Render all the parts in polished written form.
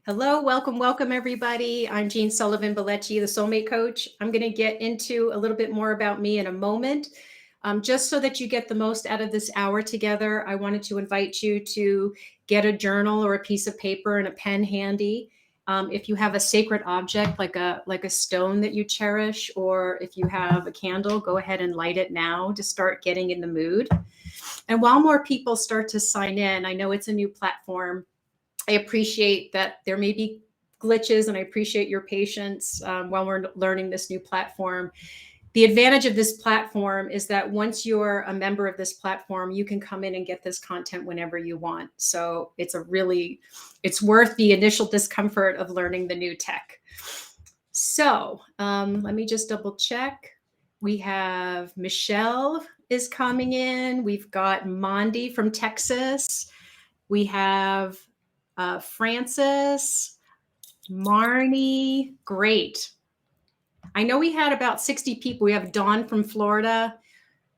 Hello, welcome everybody. I'm Jeanne Sullivan, Billeci, the soulmate coach. I'm going to get into a little bit more about me in a moment. Just so that you get the most out of this hour together, I wanted to invite you to get a journal or a piece of paper and a pen handy. If you have a sacred object like a stone that you cherish, or if you have a candle, go ahead and light it now to start getting in the mood. And while more people start to sign in, I know it's a new platform. I appreciate that there may be glitches, and I appreciate your patience while we're learning this new platform. The advantage of this platform is that once you're a member of this platform, you can come in and get this content whenever you want. So it's worth the initial discomfort of learning the new tech. So let me just double check. We have Michelle is coming in. We've got Mondi from Texas. We have Francis, Marnie, great. I know we had about 60 people. We have Dawn from Florida.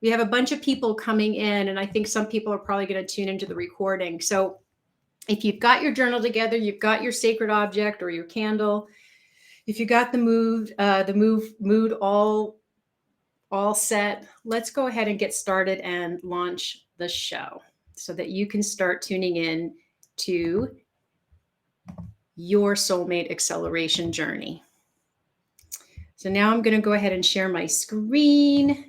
We have a bunch of people coming in, and I think some people are probably going to tune into the recording. So if you've got your journal together, you've got your sacred object or your candle, if you got the mood all set, let's go ahead and get started and launch the show so that you can start tuning in to your soulmate acceleration journey. So now I'm going to go ahead and share my screen.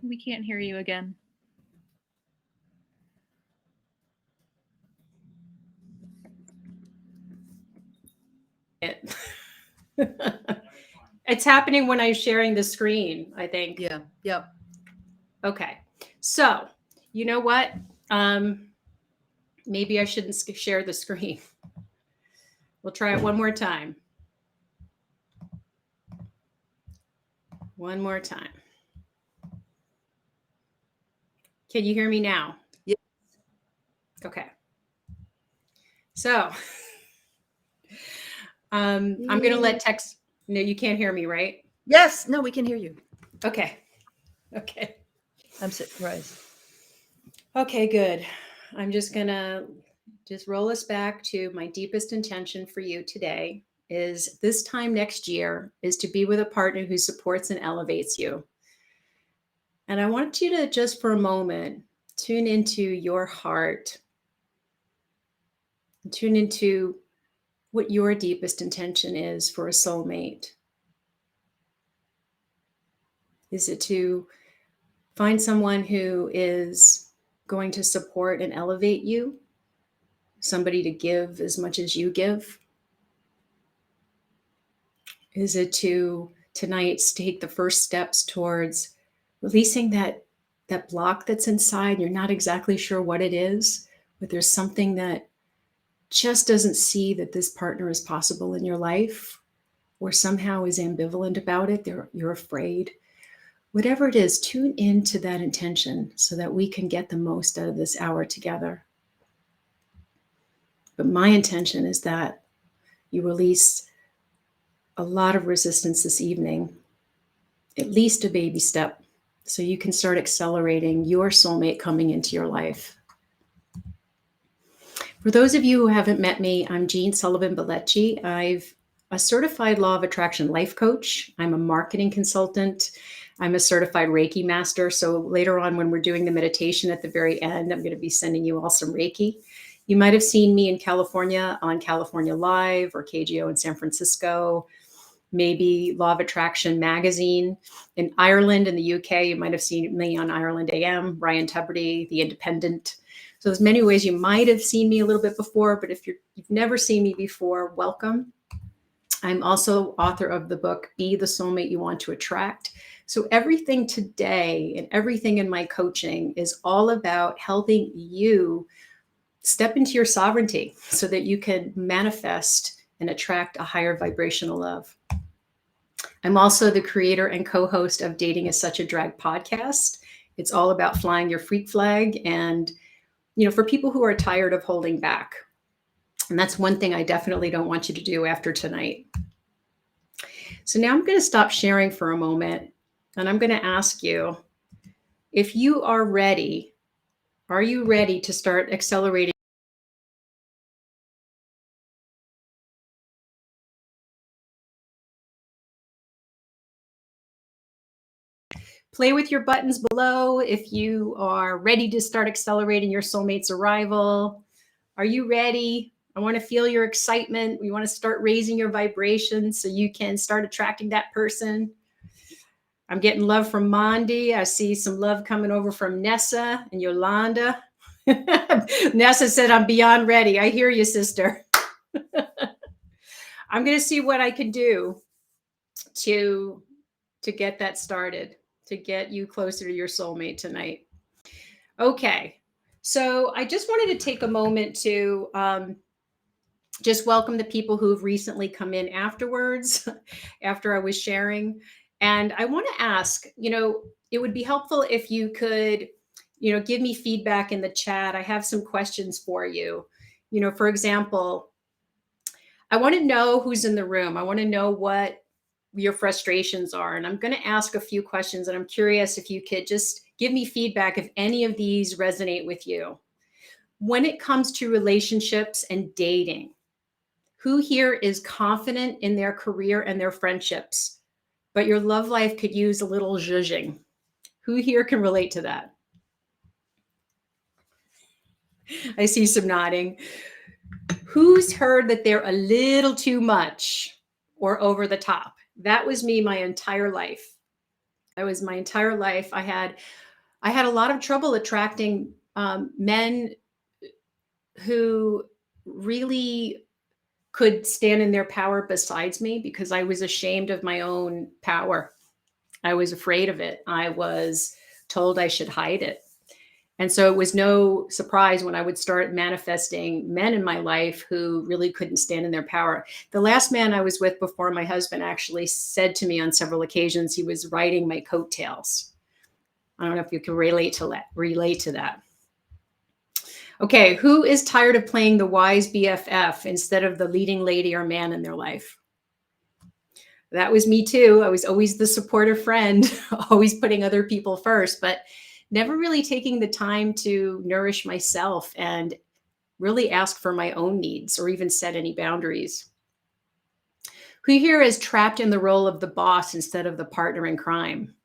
We can't hear you again. It's happening when I'm sharing the screen, I think. Yeah. Yep. Okay. So, you know what? Maybe I shouldn't share the screen. We'll try it one more time. One more time. Can you hear me now? Yes. Okay. So, I'm going to let text. No, you can't hear me, right? Yes. No, we can hear you. Okay. Okay. I'm surprised. Okay, good. I'm just going to roll us back to my deepest intention for you today is this time next year is to be with a partner who supports and elevates you. And I want you to just for a moment tune into your heart, tune into what your deepest intention is for a soulmate. Is it to find someone who is going to support and elevate you? Somebody to give as much as you give? Is it to tonight take the first steps towards releasing that block that's inside? You're not exactly sure what it is, but there's something that just doesn't see that this partner is possible in your life, or somehow is ambivalent about it. You're afraid. Whatever it is, tune into that intention so that we can get the most out of this hour together. But my intention is that you release a lot of resistance this evening, at least a baby step, so you can start accelerating your soulmate coming into your life. For those of you who haven't met me, I'm Jeanne Sullivan Billeci. I'm a certified law of attraction life coach. I'm a marketing consultant. I'm a certified Reiki master. So later on, when we're doing the meditation at the very end, I'm going to be sending you all some Reiki. You might have seen me in California on California Live or KGO in San Francisco. maybe Law of Attraction magazine. In Ireland and the UK, you might have seen me on Ireland AM, Ryan Tubridy, The Independent. So there's many ways you might have seen me a little bit before, but if you've never seen me before, welcome. I'm also author of the book, Be the Soulmate You Want to Attract. So everything today and everything in my coaching is all about helping you step into your sovereignty so that you can manifest and attract a higher vibrational love. I'm also the creator and co-host of Dating is Such a Drag podcast. It's all about flying your freak flag and, for people who are tired of holding back. And that's one thing I definitely don't want you to do after tonight. So now I'm going to stop sharing for a moment, and I'm going to ask you, if you are ready to start accelerating? Play with your buttons below if you are ready to start accelerating your soulmate's arrival. Are you ready? I want to feel your excitement. We want to start raising your vibration so you can start attracting that person. I'm getting love from Mondi. I see some love coming over from Nessa and Yolanda. Nessa said, I'm beyond ready. I hear you, sister. I'm going to see what I can do to get that started, to get you closer to your soulmate tonight. Okay. So I just wanted to take a moment to just welcome the people who've recently come in afterwards, after I was sharing. And I want to ask, it would be helpful if you could, give me feedback in the chat. I have some questions for you. For example, I want to know who's in the room. I want to know what your frustrations are. And I'm going to ask a few questions, and I'm curious if you could just give me feedback if any of these resonate with you. When it comes to relationships and dating, who here is confident in their career and their friendships, but your love life could use a little zhuzhing? Who here can relate to that? I see some nodding. Who's heard that they're a little too much or over the top? That was me my entire life. That was my entire life. I had a lot of trouble attracting men who really could stand in their power besides me, because I was ashamed of my own power. I was afraid of it. I was told I should hide it. And so it was no surprise when I would start manifesting men in my life who really couldn't stand in their power. The last man I was with before my husband actually said to me on several occasions, he was riding my coattails. I don't know if you can relate to that. Okay, who is tired of playing the wise BFF instead of the leading lady or man in their life? That was me too. I was always the supportive friend, always putting other people first, but never really taking the time to nourish myself and really ask for my own needs or even set any boundaries. Who here is trapped in the role of the boss instead of the partner in crime?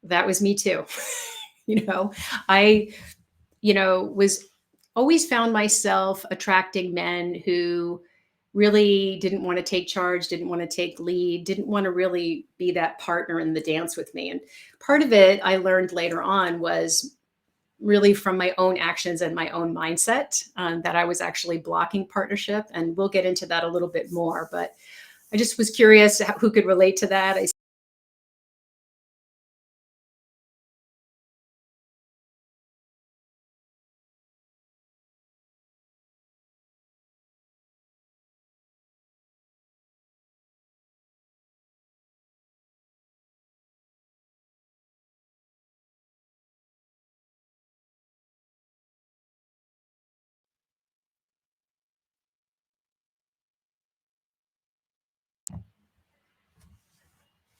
That was me too. I was always found myself attracting men who really didn't want to take charge, didn't want to take lead, didn't want to really be that partner in the dance with me. And part of it I learned later on was really from my own actions and my own mindset, that I was actually blocking partnership. And we'll get into that a little bit more, but I just was curious who could relate to that.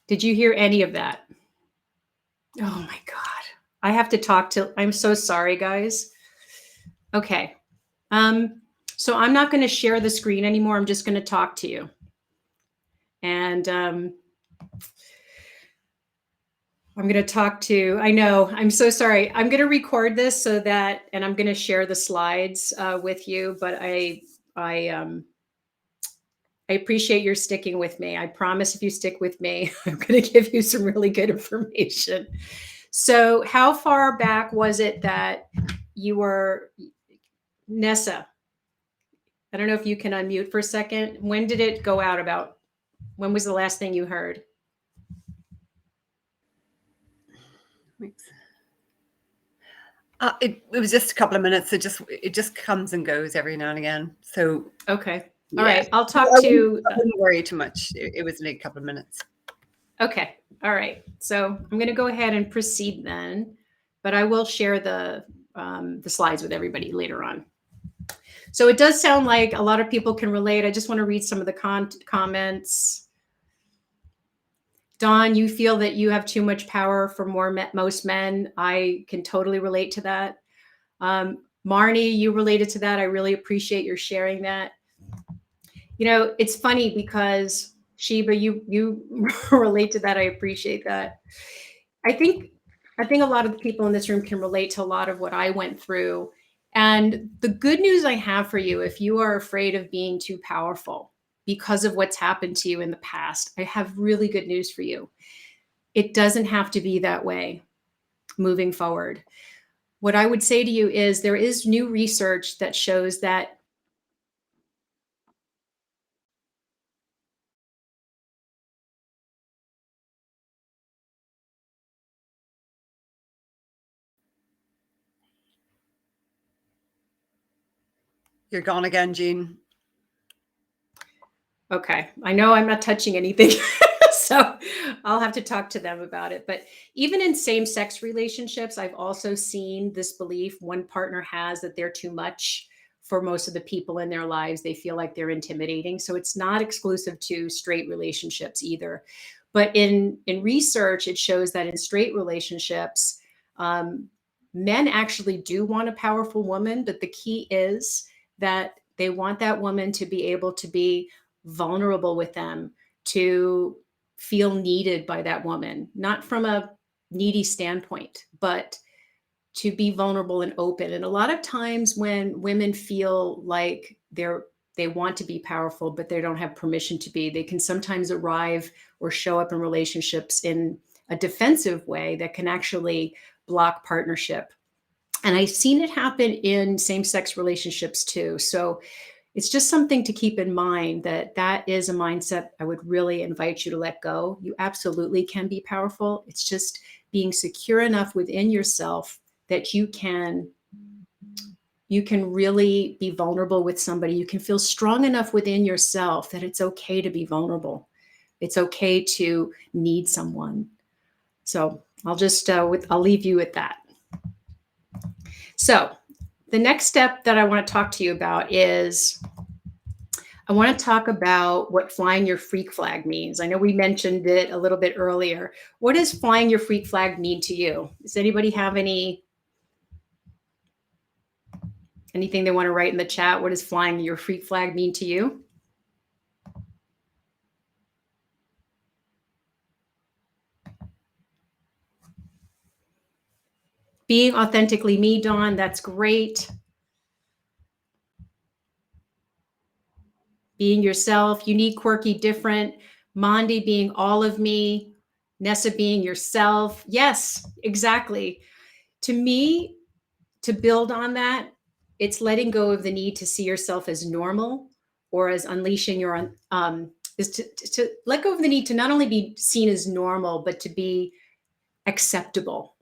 Did you hear any of that? Oh my God. I have to talk to, I'm so sorry, guys. Okay. So I'm not going to share the screen anymore. I'm just going to talk to you. And I'm going to talk to, I know, I'm so sorry. I'm going to record this and I'm going to share the slides with you, but I appreciate your sticking with me. I promise if you stick with me, I'm going to give you some really good information. So how far back was it that you were, Nessa? I don't know if you can unmute for a second. When did it go out about? When was the last thing you heard? Weeks. It was just a couple of minutes. It just comes and goes every now and again. So Okay. yeah. All right. I'll So talk I to. wouldn't worry too much. It was only a couple of minutes. Okay. All right. So I'm going to go ahead and proceed then, but I will share the slides with everybody later on. So it does sound like a lot of people can relate. I just want to read some of the comments. Dawn, you feel that you have too much power for most men. I can totally relate to that. Marnie, you related to that. I really appreciate your sharing that. You know, it's funny because Sheba, you relate to that. I appreciate that. I think a lot of the people in this room can relate to a lot of what I went through. And the good news I have for you, if you are afraid of being too powerful because of what's happened to you in the past, I have really good news for you. It doesn't have to be that way moving forward. What I would say to you is there is new research that shows that You're gone again, Jeanne. okay, I know I'm not touching anything, so I'll have to talk to them about it. But even in same-sex relationships, I've also seen this belief one partner has that they're too much for most of the people in their lives. They feel like they're intimidating. So it's not exclusive to straight relationships either. But in research, it shows that in straight relationships, men actually do want a powerful woman, but the key is that they want that woman to be able to be vulnerable with them, to feel needed by that woman, not from a needy standpoint, but to be vulnerable and open. And a lot of times when women feel like they want to be powerful, but they don't have permission to be, they can sometimes arrive or show up in relationships in a defensive way that can actually block partnership. And I've seen it happen in same-sex relationships too. So it's just something to keep in mind that is a mindset I would really invite you to let go. You absolutely can be powerful. It's just being secure enough within yourself that you can really be vulnerable with somebody. You can feel strong enough within yourself that it's okay to be vulnerable. It's okay to need someone. So I'll just, I'll leave you with that. So the next step that I want to talk to you about is I want to talk about what flying your freak flag means. I know we mentioned it a little bit earlier. What does flying your freak flag mean to you? Does anybody have anything they want to write in the chat? What does flying your freak flag mean to you? Being authentically me, Dawn, that's great. Being yourself, unique, quirky, different. Mondi being all of me. Nessa being yourself. Yes, exactly. To me, to build on that, it's letting go of the need to see yourself as normal or as unleashing your is to let go of the need to not only be seen as normal, but to be acceptable.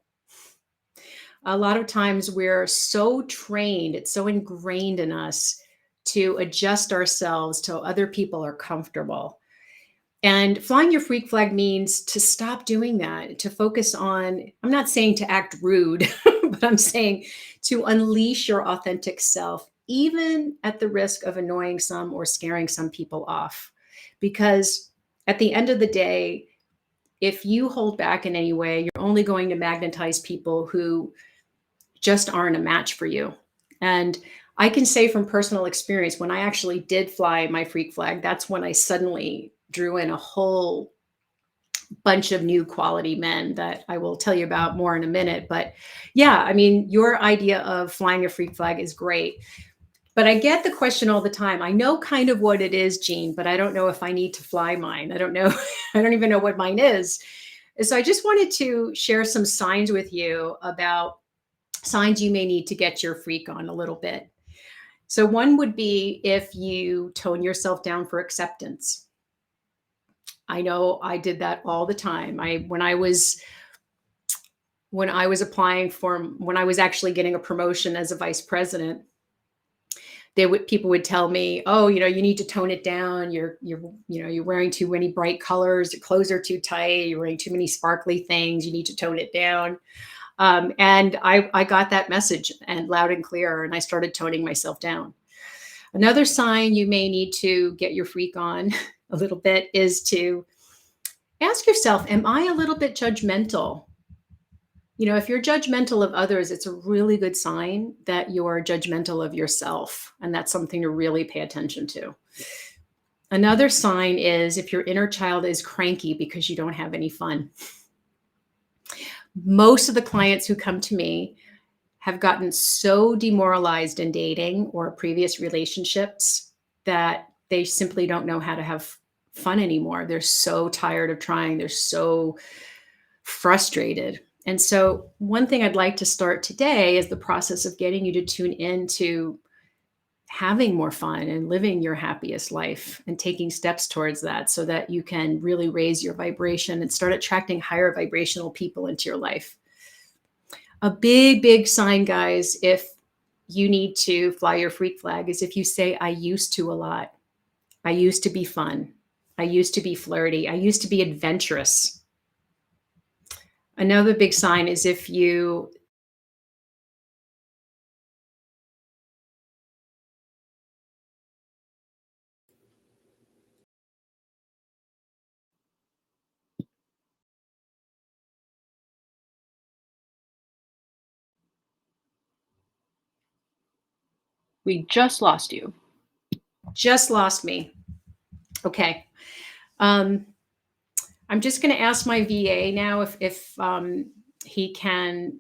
A lot of times we're so trained, it's so ingrained in us to adjust ourselves till other people are comfortable. And flying your freak flag means to stop doing that, to focus on, I'm not saying to act rude, but I'm saying to unleash your authentic self, even at the risk of annoying some or scaring some people off. Because at the end of the day, if you hold back in any way, you're only going to magnetize people who just aren't a match for you. And I can say from personal experience, when I actually did fly my freak flag, that's when I suddenly drew in a whole bunch of new quality men that I will tell you about more in a minute. But yeah, I mean, your idea of flying a freak flag is great. But I get the question all the time. I know kind of what it is, Jeanne, but I don't know if I need to fly mine. I don't know. I don't even know what mine is. And so I just wanted to share some signs with you about signs you may need to get your freak on a little bit. So one would be if you tone yourself down for acceptance. I know I did that all the time. When I was applying for, when I was actually getting a promotion as a vice president, people would tell me, oh, you need to tone it down. You're wearing too many bright colors. Your clothes are too tight. You're wearing too many sparkly things. You need to tone it down. And I got that message and loud and clear, and I started toning myself down. Another sign you may need to get your freak on a little bit is to ask yourself, am I a little bit judgmental? If you're judgmental of others, it's a really good sign that you're judgmental of yourself. And that's something to really pay attention to. Another sign is if your inner child is cranky because you don't have any fun. Most of the clients who come to me have gotten so demoralized in dating or previous relationships that they simply don't know how to have fun anymore. They're so tired of trying. They're so frustrated. And so one thing I'd like to start today is the process of getting you to tune into having more fun and living your happiest life and taking steps towards that so that you can really raise your vibration and start attracting higher vibrational people into your life. A big, big sign, guys, if you need to fly your freak flag is if you say, I used to a lot. I used to be fun. I used to be flirty. I used to be adventurous. Another big sign is if you We just lost you. just lost me. Okay. I'm just going to ask my VA now if he can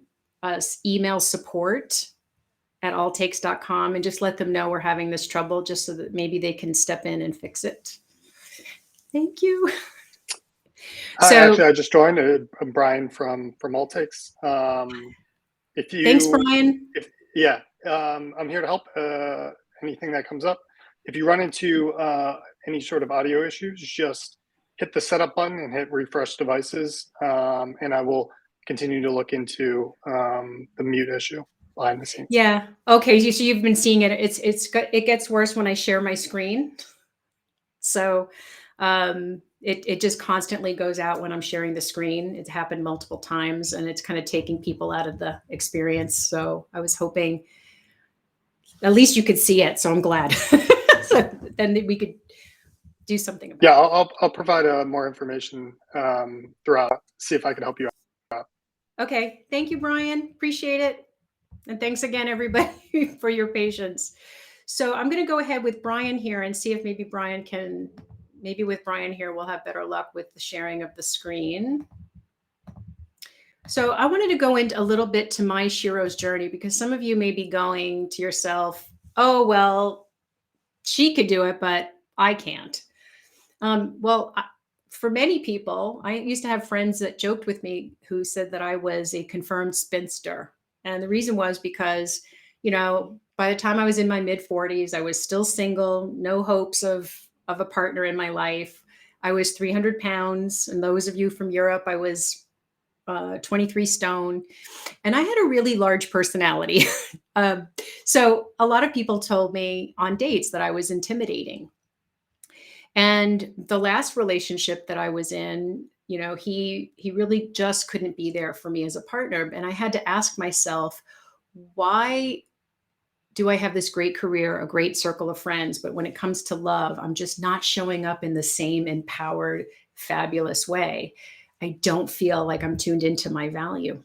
email support@alltakes.com and just let them know we're having this trouble just so that maybe they can step in and fix it. Thank you. Hi, So actually, I just joined. I'm Brian from All Takes. If you, thanks, Brian. I'm here to help. Anything that comes up. If you run into any sort of audio issues, just hit the setup button and hit refresh devices, and I will continue to look into the mute issue behind the scenes. Yeah. Okay. So you've been seeing it. It gets worse when I share my screen. So it just constantly goes out when I'm sharing the screen. It's happened multiple times and it's kind of taking people out of the experience. So I was hoping at least you could see it. So I'm glad. So then we could do something about Yeah, it. I'll provide more information throughout. See if I can help you out. Okay. Thank you, Brian. Appreciate it. And thanks again, everybody, for your patience. So I'm going to go ahead with Brian here and see if maybe with Brian here, we'll have better luck with the sharing of the screen. So I wanted to go into a little bit to my Shiro's journey because some of you may be going to yourself, oh, well, she could do it, but I can't. For many people, I used to have friends that joked with me who said that I was a confirmed spinster. And the reason was because, by the time I was in my mid 40s, I was still single, no hopes of a partner in my life. I was 300 pounds. And those of you from Europe, I was 23 stone. And I had a really large personality. So a lot of people told me on dates that I was intimidating. And the last relationship that I was in, he really just couldn't be there for me as a partner. And I had to ask myself, why do I have this great career, a great circle of friends, but when it comes to love, I'm just not showing up in the same empowered, fabulous way. I don't feel like I'm tuned into my value.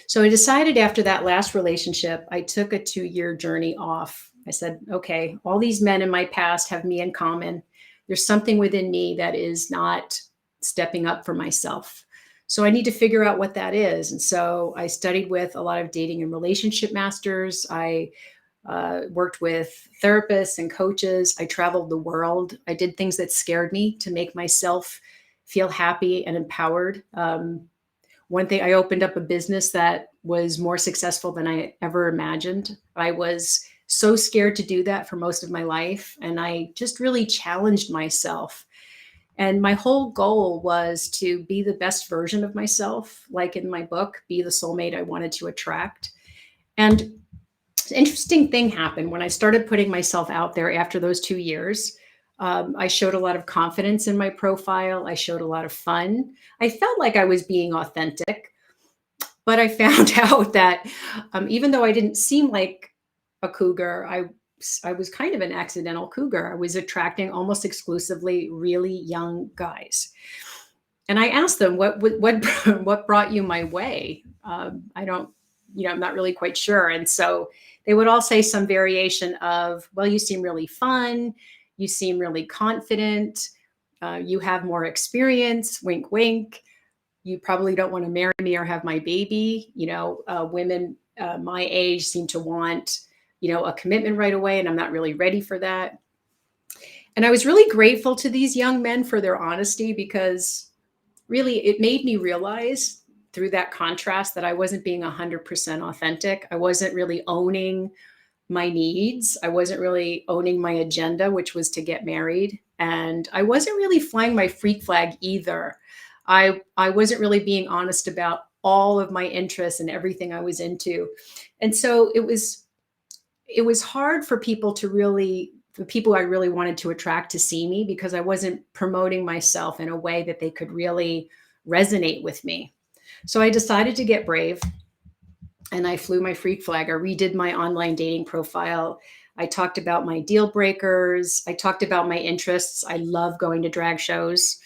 So I decided after that last relationship, I took a 2-year journey off. I said, okay, all these men in my past have me in common. There's something within me that is not stepping up for myself. So I need to figure out what that is. And so I studied with a lot of dating and relationship masters. I worked with therapists and coaches. I traveled the world. I did things that scared me to make myself feel happy and empowered. One thing, I opened up a business that was more successful than I ever imagined. I was so scared to do that for most of my life. And I just really challenged myself. And my whole goal was to be the best version of myself, like in my book, Be the Soulmate I Wanted to Attract. And an interesting thing happened when I started putting myself out there after those 2 years. I showed a lot of confidence in my profile. I showed a lot of fun. I felt like I was being authentic, but I found out that even though I didn't seem like a cougar, I was kind of an accidental cougar. I was attracting almost exclusively really young guys. And I asked them, what brought you my way? I don't, I'm not really quite sure. And so they would all say some variation of, well, you seem really fun. You seem really confident. You have more experience, wink, wink. You probably don't want to marry me or have my baby. Women my age seem to want, a commitment right away, and I'm not really ready for that. And I was really grateful to these young men for their honesty, because really it made me realize through that contrast that I wasn't being 100% authentic. I wasn't really owning my needs. I wasn't really owning my agenda, which was to get married. And I wasn't really flying my freak flag either. I wasn't really being honest about all of my interests and everything I was into. And so it was hard for people to really, the people I really wanted to attract, to see me, because I wasn't promoting myself in a way that they could really resonate with me. So I decided to get brave. And I flew my freak flag. I redid my online dating profile. I talked about my deal breakers. I talked about my interests. I love going to drag shows.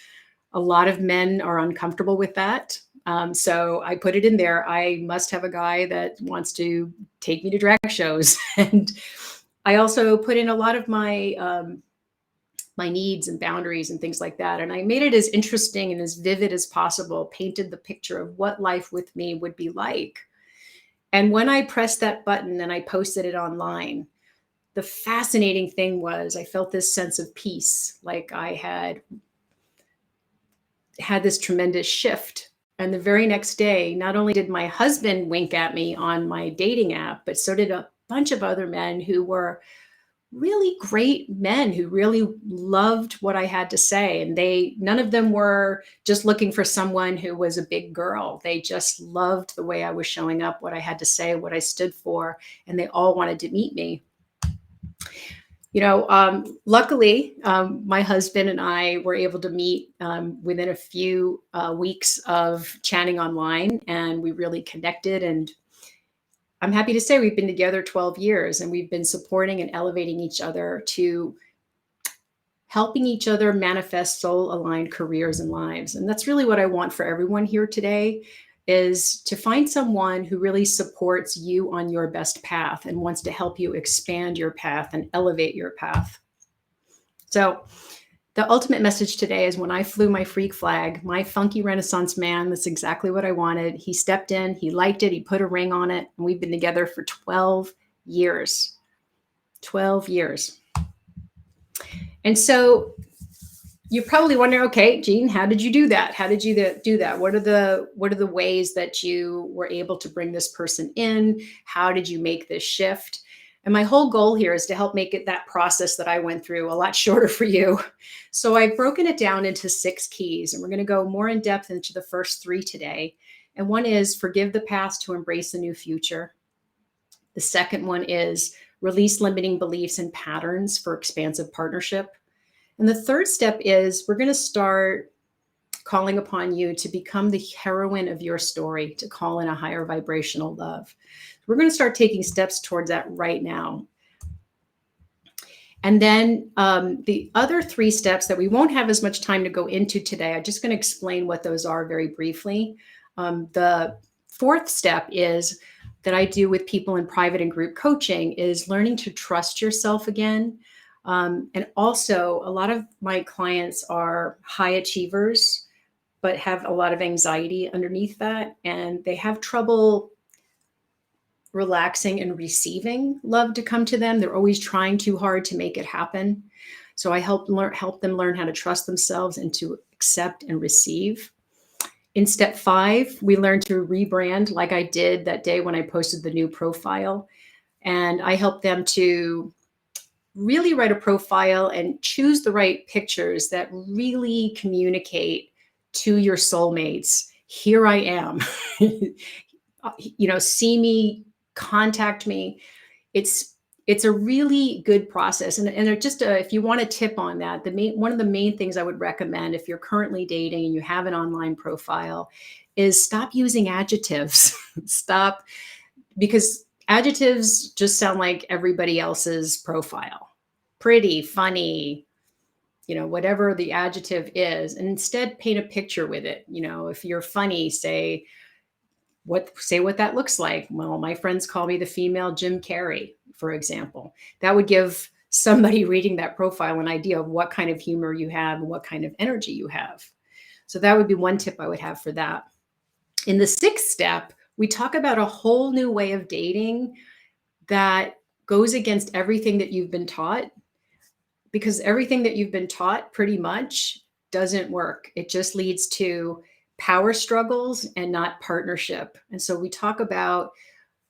A lot of men are uncomfortable with that. So I put it in there. I must have a guy that wants to take me to drag shows. And I also put in a lot of my my needs and boundaries and things like that. And I made it as interesting and as vivid as possible, painted the picture of what life with me would be like. And when I pressed that button and I posted it online, the fascinating thing was I felt this sense of peace, like I had this tremendous shift. And the very next day, not only did my husband wink at me on my dating app, but so did a bunch of other men who were really great men who really loved what I had to say. And none of them were just looking for someone who was a big girl. They just loved the way I was showing up, what I had to say, what I stood for, and they all wanted to meet me. Luckily, my husband and I were able to meet within a few weeks of chatting online, and we really connected. And I'm happy to say we've been together 12 years, and we've been supporting and elevating each other to helping each other manifest soul-aligned careers and lives. And that's really what I want for everyone here today, is to find someone who really supports you on your best path and wants to help you expand your path and elevate your path. So the ultimate message today is, when I flew my freak flag, my funky Renaissance man, that's exactly what I wanted. He stepped in, he liked it, he put a ring on it, and we've been together for 12 years. 12 years. And so you're probably wondering, okay, Jeanne, how did you do that? How did you do that? What are the ways that you were able to bring this person in? How did you make this shift? And my whole goal here is to help make it, that process that I went through, a lot shorter for you. So I've broken it down into 6 keys, and we're going to go more in depth into the first 3 today. And one is forgive the past to embrace a new future. The second one is release limiting beliefs and patterns for expansive partnership. And the third step is we're going to start calling upon you to become the heroine of your story, to call in a higher vibrational love. We're going to start taking steps towards that right now. And then the other 3 steps that we won't have as much time to go into today, I'm just going to explain what those are very briefly. The 4th step is that I do with people in private and group coaching is learning to trust yourself again. And also, a lot of my clients are high achievers, but have a lot of anxiety underneath that. And they have trouble relaxing and receiving love to come to them. They're always trying too hard to make it happen. So I help them learn how to trust themselves and to accept and receive. In step 5, we learn to rebrand, like I did that day when I posted the new profile. And I help them to really write a profile and choose the right pictures that really communicate to your soulmates. Here I am. See me, contact me. It's a really good process. And if you want a tip on that, one of the main things I would recommend if you're currently dating and you have an online profile is stop using adjectives. Stop, because adjectives just sound like everybody else's profile. Pretty, funny, whatever the adjective is, and instead paint a picture with it. If you're funny, say what that looks like. Well, my friends call me the female Jim Carrey, for example. That would give somebody reading that profile an idea of what kind of humor you have and what kind of energy you have. So that would be one tip I would have for that. In the 6th step, we talk about a whole new way of dating that goes against everything that you've been taught, because everything that you've been taught pretty much doesn't work. It just leads to power struggles and not partnership. And so we talk about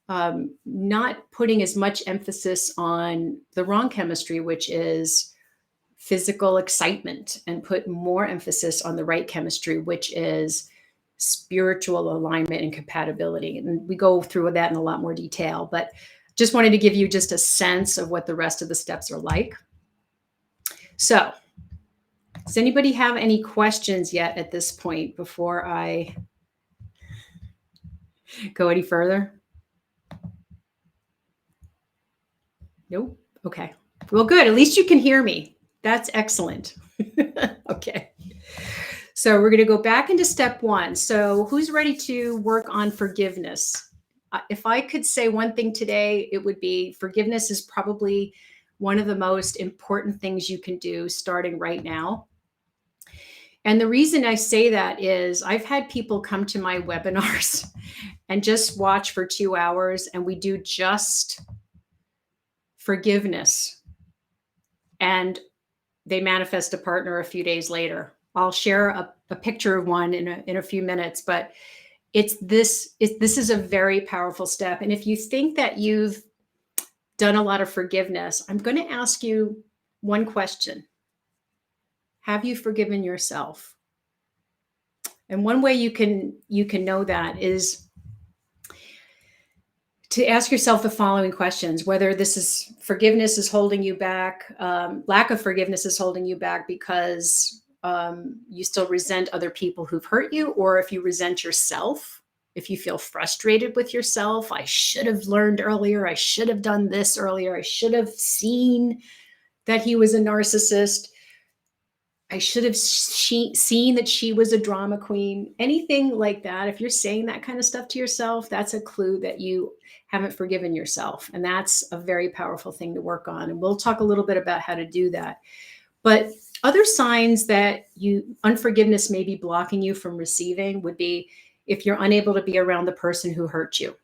not putting as much emphasis on the wrong chemistry, which is physical excitement, and put more emphasis on the right chemistry, which is spiritual alignment and compatibility. And we go through that in a lot more detail, but just wanted to give you just a sense of what the rest of the steps are like. So does anybody have any questions yet at this point before I go any further? Nope. Okay. Well, good. At least you can hear me. That's excellent. Okay. So we're going to go back into step 1. So who's ready to work on forgiveness? If I could say one thing today, it would be forgiveness is probably one of the most important things you can do starting right now. And the reason I say that is I've had people come to my webinars and just watch for 2 hours, and we do just forgiveness. And they manifest a partner a few days later. I'll share a picture of one in a few minutes, but this is a very powerful step. And if you think that you've done a lot of forgiveness, I'm going to ask you one question. Have you forgiven yourself? And one way you can know that is to ask yourself the following questions: whether forgiveness is holding you back, lack of forgiveness is holding you back because you still resent other people who've hurt you, or if you resent yourself, if you feel frustrated with yourself. I should have learned earlier. I should have done this earlier. I should have seen that he was a narcissist. I should have seen that she was a drama queen. Anything like that. If you're saying that kind of stuff to yourself, that's a clue that you haven't forgiven yourself. And that's a very powerful thing to work on. And we'll talk a little bit about how to do that. But other signs that unforgiveness may be blocking you from receiving would be if you're unable to be around the person who hurt you,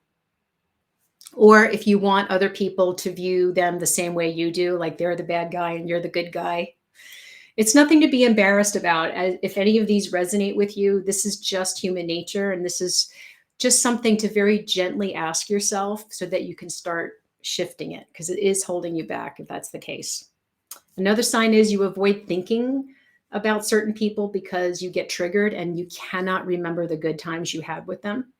or if you want other people to view them the same way you do, like they're the bad guy and you're the good guy. It's nothing to be embarrassed about. If any of these resonate with you, this is just human nature. And this is just something to very gently ask yourself so that you can start shifting it, because it is holding you back if that's the case. Another sign is you avoid thinking about certain people because you get triggered and you cannot remember the good times you had with them.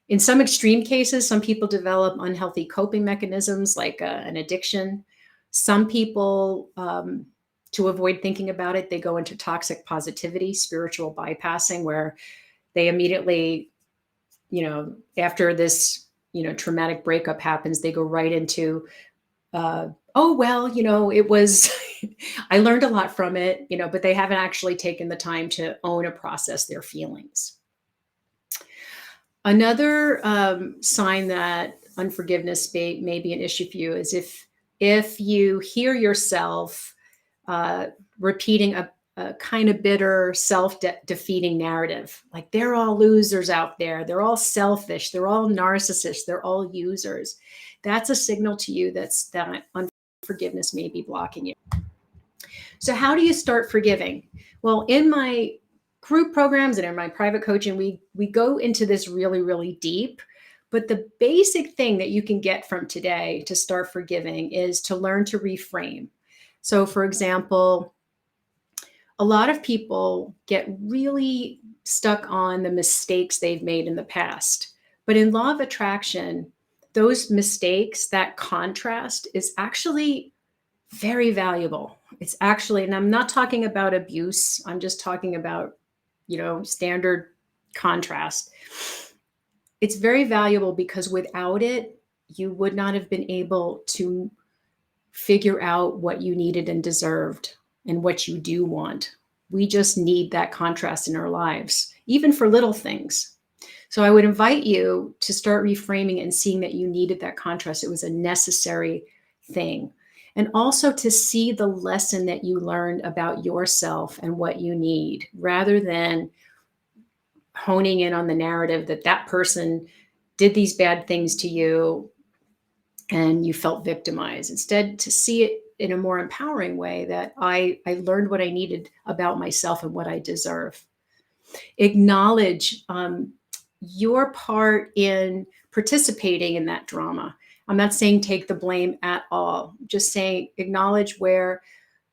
In some extreme cases, some people develop unhealthy coping mechanisms like an addiction. Some people, to avoid thinking about it, they go into toxic positivity, spiritual bypassing, where they immediately, after this, traumatic breakup happens, they go right into, oh, well, it was, I learned a lot from it, but they haven't actually taken the time to own or process their feelings. Another sign that unforgiveness may be an issue for you is if you hear yourself repeating a kind of bitter, self-defeating narrative. Like they're all losers out there. They're all selfish. They're all narcissists. They're all users. That's a signal to you that unforgiveness may be blocking you. So how do you start forgiving? Well, in my group programs and in my private coaching, we go into this really, really deep. But the basic thing that you can get from today to start forgiving is to learn to reframe. So for example, a lot of people get really stuck on the mistakes they've made in the past. But in law of attraction, those mistakes, that contrast is actually very valuable. It's actually, and I'm not talking about abuse. I'm just talking about, standard contrast. It's very valuable because without it, you would not have been able to figure out what you needed and deserved and what you do want. We just need that contrast in our lives, even for little things. So I would invite you to start reframing and seeing that you needed that contrast. It was a necessary thing. And also to see the lesson that you learned about yourself and what you need, rather than honing in on the narrative that that person did these bad things to you and you felt victimized. Instead, to see it in a more empowering way, that I learned what I needed about myself and what I deserve. Acknowledge your part in participating in that drama. I'm not saying take the blame at all. Just saying acknowledge where,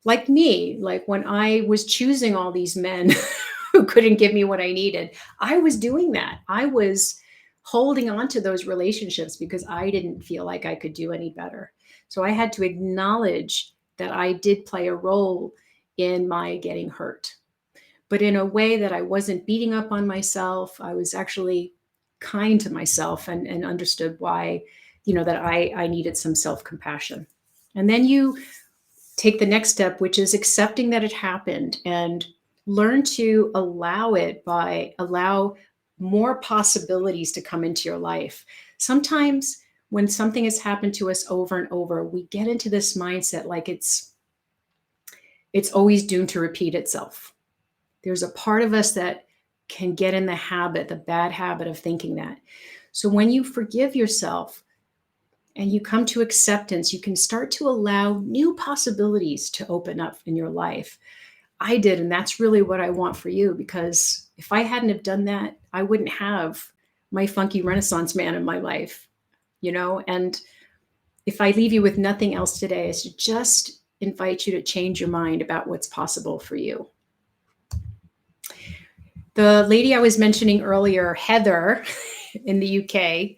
like me, like when I was choosing all these men who couldn't give me what I needed, I was doing that. I was holding on to those relationships because I didn't feel like I could do any better. So I had to acknowledge that I did play a role in my getting hurt, but in a way that I wasn't beating up on myself. I was actually kind to myself and understood why, that I needed some self-compassion. And then you take the next step, which is accepting that it happened, and learn to allow more possibilities to come into your life. Sometimes when something has happened to us over and over, we get into this mindset like it's always doomed to repeat itself. There's a part of us that can get in the bad habit of thinking that. So when you forgive yourself and you come to acceptance, you can start to allow new possibilities to open up in your life. I did, and that's really what I want for you, because if I hadn't have done that, I wouldn't have my funky Renaissance man in my life, and if I leave you with nothing else today, is to just invite you to change your mind about what's possible for you. The lady I was mentioning earlier, Heather, in the UK,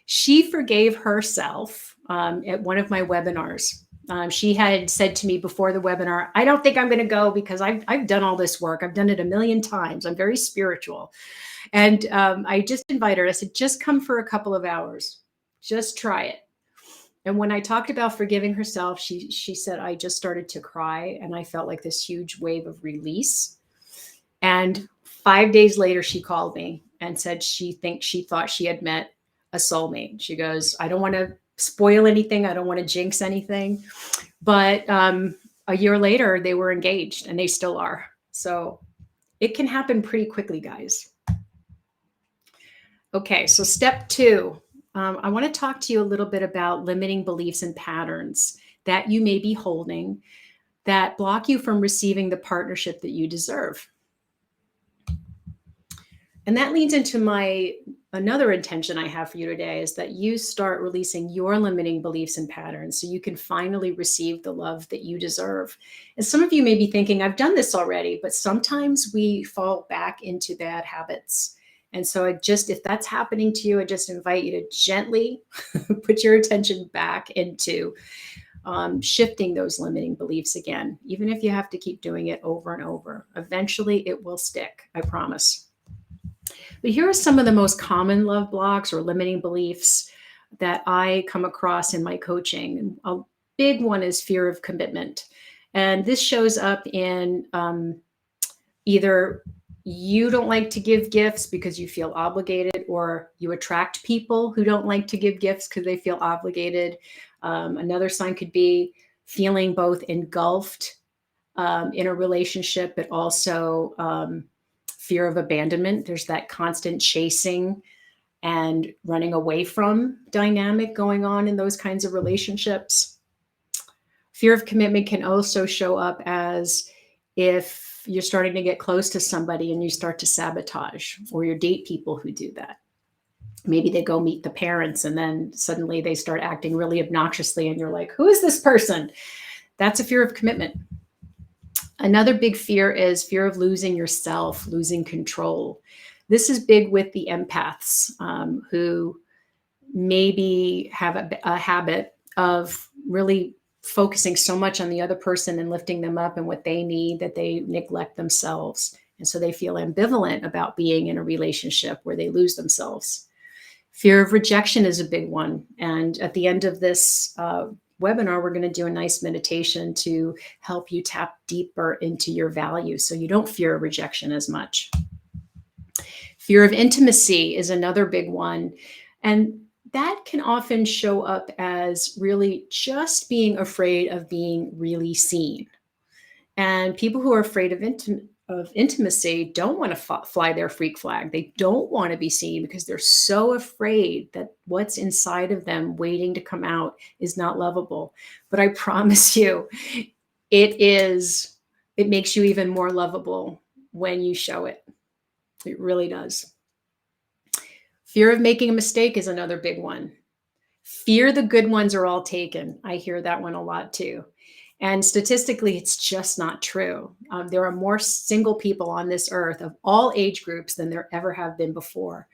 she forgave herself at one of my webinars. She had said to me before the webinar, I don't think I'm going to go because I've done all this work. I've done it a million times. I'm very spiritual. And I just invited her. I said, just come for a couple of hours. Just try it. And when I talked about forgiving herself, she said, I just started to cry and I felt like this huge wave of release. And 5 days later, she called me and said she thought she had met a soulmate. She goes, I don't want to spoil anything. I don't want to jinx anything. But a year later, they were engaged and they still are. So it can happen pretty quickly, guys. Okay, so step 2. I want to talk to you a little bit about limiting beliefs and patterns that you may be holding that block you from receiving the partnership that you deserve. And that leads into another intention I have for you today, is that you start releasing your limiting beliefs and patterns so you can finally receive the love that you deserve. And some of you may be thinking, I've done this already, but sometimes we fall back into bad habits. And so if that's happening to you, I just invite you to gently put your attention back into shifting those limiting beliefs again, even if you have to keep doing it over and over. Eventually it will stick, I promise. But here are some of the most common love blocks or limiting beliefs that I come across in my coaching. A big one is fear of commitment. And this shows up in either you don't like to give gifts because you feel obligated, or you attract people who don't like to give gifts because they feel obligated. Another sign could be feeling both engulfed in a relationship, but also fear of abandonment. There's that constant chasing and running away from dynamic going on in those kinds of relationships. Fear of commitment can also show up as if you're starting to get close to somebody and you start to sabotage, or you date people who do that. Maybe they go meet the parents and then suddenly they start acting really obnoxiously and you're like, who is this person? That's a fear of commitment. Another big fear is fear of losing yourself, losing control. This is big with the empaths who maybe have a habit of really focusing so much on the other person and lifting them up and what they need that they neglect themselves. And so they feel ambivalent about being in a relationship where they lose themselves. Fear of rejection is a big one. And at the end of this webinar, we're going to do a nice meditation to help you tap deeper into your value so you don't fear rejection as much. Fear of intimacy is another big one. And that can often show up as really just being afraid of being really seen. And people who are afraid of intimacy don't want to fly their freak flag. They don't want to be seen because they're so afraid that what's inside of them waiting to come out is not lovable. But I promise you, it makes you even more lovable when you show it. It really does. Fear of making a mistake is another big one. Fear the good ones are all taken. I hear that one a lot too. And statistically, it's just not true. There are more single people on this earth of all age groups than there ever have been before.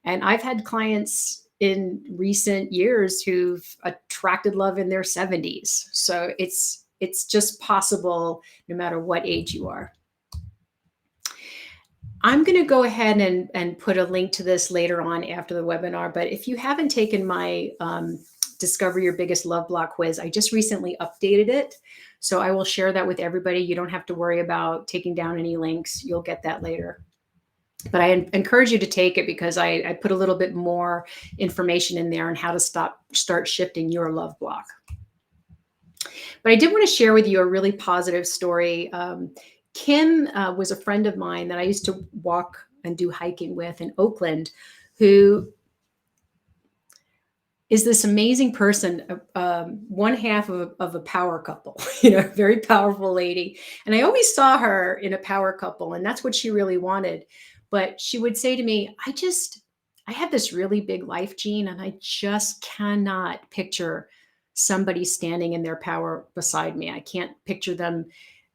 And I've had clients in recent years who've attracted love in their 70s. So it's just possible no matter what age you are. I'm going to go ahead and put a link to this later on after the webinar. But if you haven't taken my Discover Your Biggest Love Block quiz, I just recently updated it. So I will share that with everybody. You don't have to worry about taking down any links. You'll get that later. But I encourage you to take it because I put a little bit more information in there on how to start shifting your love block. But I did want to share with you a really positive story. Kim was a friend of mine that I used to walk and do hiking with in Oakland, who is this amazing person, one half of a power couple, very powerful lady. And I always saw her in a power couple, and that's what she really wanted. But she would say to me, I have this really big life, Jeanne, and I just cannot picture somebody standing in their power beside me. I can't picture them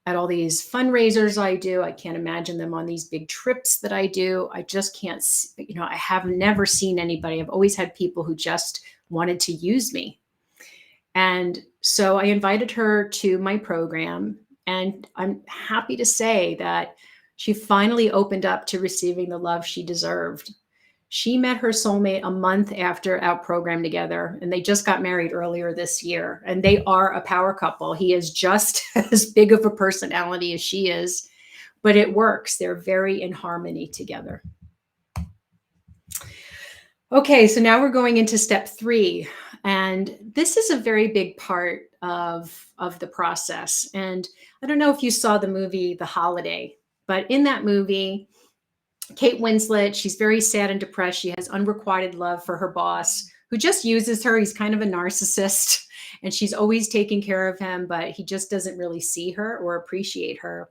at all these fundraisers I do. I can't imagine them on these big trips that I do. I just can't, I have never seen anybody. I've always had people who just wanted to use me. And so I invited her to my program, and I'm happy to say that she finally opened up to receiving the love she deserved. She met her soulmate a month after our program together, and they just got married earlier this year. And they are a power couple. He is just as big of a personality as she is, but it works. They're very in harmony together. Okay, so now we're going into step 3. And this is a very big part of the process. And I don't know if you saw the movie The Holiday, but in that movie, Kate Winslet, she's very sad and depressed. She has unrequited love for her boss, who just uses her. He's kind of a narcissist, and she's always taking care of him, but he just doesn't really see her or appreciate her.